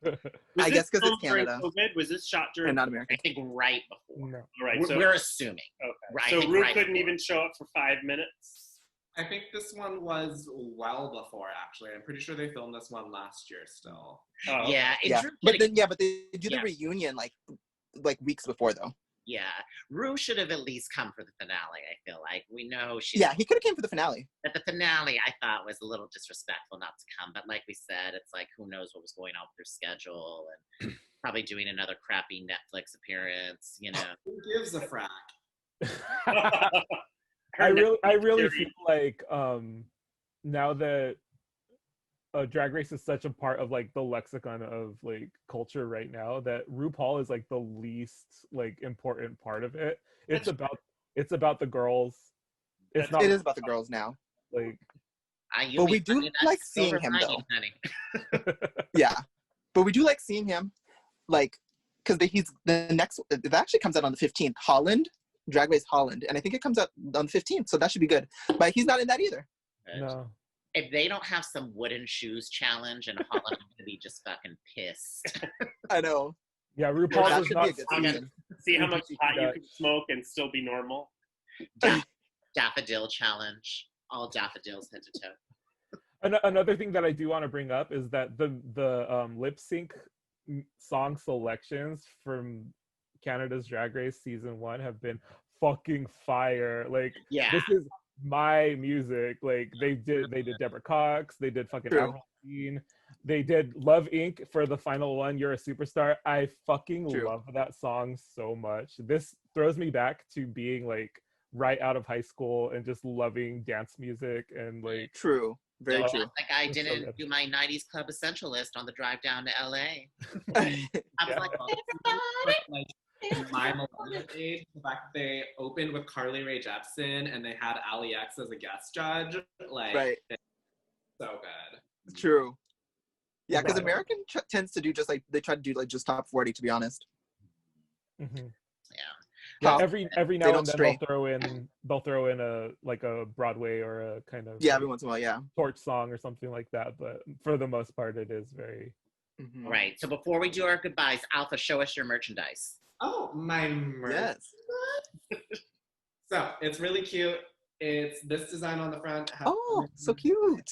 I guess because it's Canada. COVID? Was this shot during? And not America. I think right before. No. All right, We're assuming. Okay. Right, So Rue couldn't before. even show up for 5 minutes. I think this one was well before, actually. I'm pretty sure they filmed this one last year still. Oh. Yeah, Yeah, but then but they do the reunion like weeks before though. Yeah, Rue should have at least come for the finale. I feel like we know she. Yeah, he could have came for the finale. But the finale, I thought, was a little disrespectful not to come. But like we said, it's like who knows what was going on with her schedule, and probably doing another crappy Netflix appearance. You know, Who gives a frack? I really feel like now that Drag Race is such a part of like the lexicon of like culture right now, that RuPaul is like the least like important part of it. It's about the girls. It is about the girls now. Like, but we do like seeing him though. Yeah, but we do like seeing him, like, because he's the next. It actually comes out on the 15th. Holland. Drag Race Holland, and I think it comes out on the 15th, so that should be good. But he's not in that either. No. If they don't have some wooden shoes challenge in Holland, I'm gonna be just fucking pissed. I know. Yeah, RuPaul is not. See how much pot you can smoke and still be normal. Daffodil challenge, all daffodils head to toe. Another thing that I do want to bring up is that the lip sync song selections from Canada's Drag Race season 1 have been fucking fire. Like, this is my music. Like, they did Deborah Cox, they did fucking Avril Lavigne, they did Love Inc. for the final one, You're a Superstar. I fucking love that song so much. This throws me back to being like right out of high school and just loving dance music and like very true. Like I didn't do my 90s Club Essentialist on the drive down to LA. I was like, my millennial age, the fact that they opened with Carly Rae Jepsen and they had Ali X as a guest judge, like, so good. True. Yeah, because American tends to do just like they try to do like just top 40. To be honest. Mm-hmm. Yeah. Every now and then they'll throw in a like a Broadway or a kind of every once in a while torch song or something like that. But for the most part, it is very right. So before we do our goodbyes, Alpha, show us your merchandise. Oh, my merch. Yes. So it's really cute. It's this design on the front. So cute.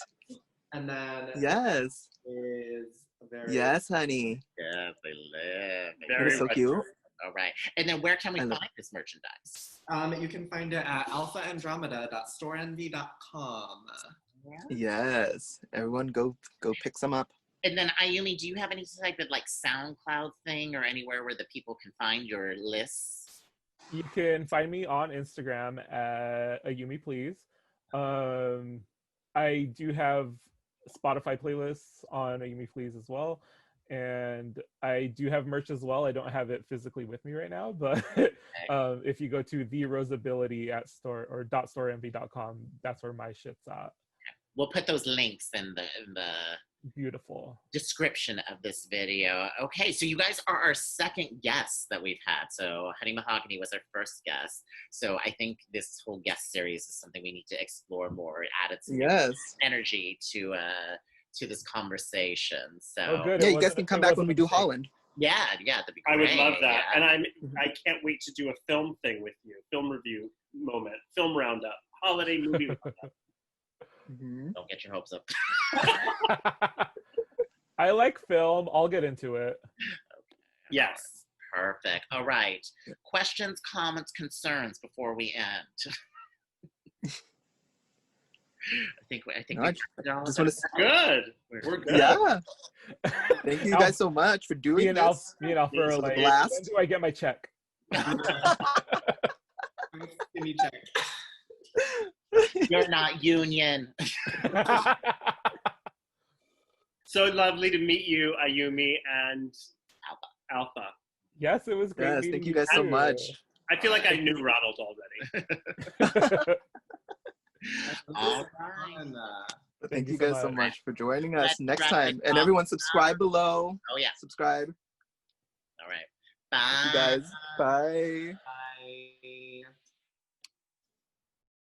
And then yes, is very honey. Yeah, they live. Very so cute. All right. And then where can we find this merchandise? You can find it at alphaandromeda.storeenvy.com. Yes. Everyone go pick some up. And then Ayumi, do you have any type of like SoundCloud thing or anywhere where the people can find your lists? You can find me on Instagram at Ayumi Please. I do have Spotify playlists on Ayumi Please as well. And I do have merch as well. I don't have it physically with me right now, but if you go to the Rosability at .storeenvy.com, that's where my shit's at. We'll put those links in the beautiful description of this video. Okay, so you guys are our second guests that we've had. So Honey Mahogany was our first guest. So I think this whole guest series is something we need to explore more, added some energy to this conversation. So good. Yeah, you guys can come back when we do Holland. Yeah, that'd be great. I would love that. Yeah. And I can't wait to do a film thing with you. Film review moment. Film roundup. Holiday movie roundup. Don't get your hopes up. I like film. I'll get into it. Okay. Yes. Perfect. All right. Questions, comments, concerns before we end. I think No, just want to. Good. We're good. Yeah. Thank you guys so much for doing this. Me and Alpha are This was a like, blast. when do I get my check? Give me check. You're not union. So lovely to meet you, Ayumi and Alpha. Yes, it was great. Yes, meeting thank you guys so too. much. I feel like I knew Ronald already. All right. Thank you so guys so much. much for joining us Let's next wrap time. it And up. everyone subscribe below. Oh yeah. Subscribe. All right. Thank Bye. you guys. Bye. Bye.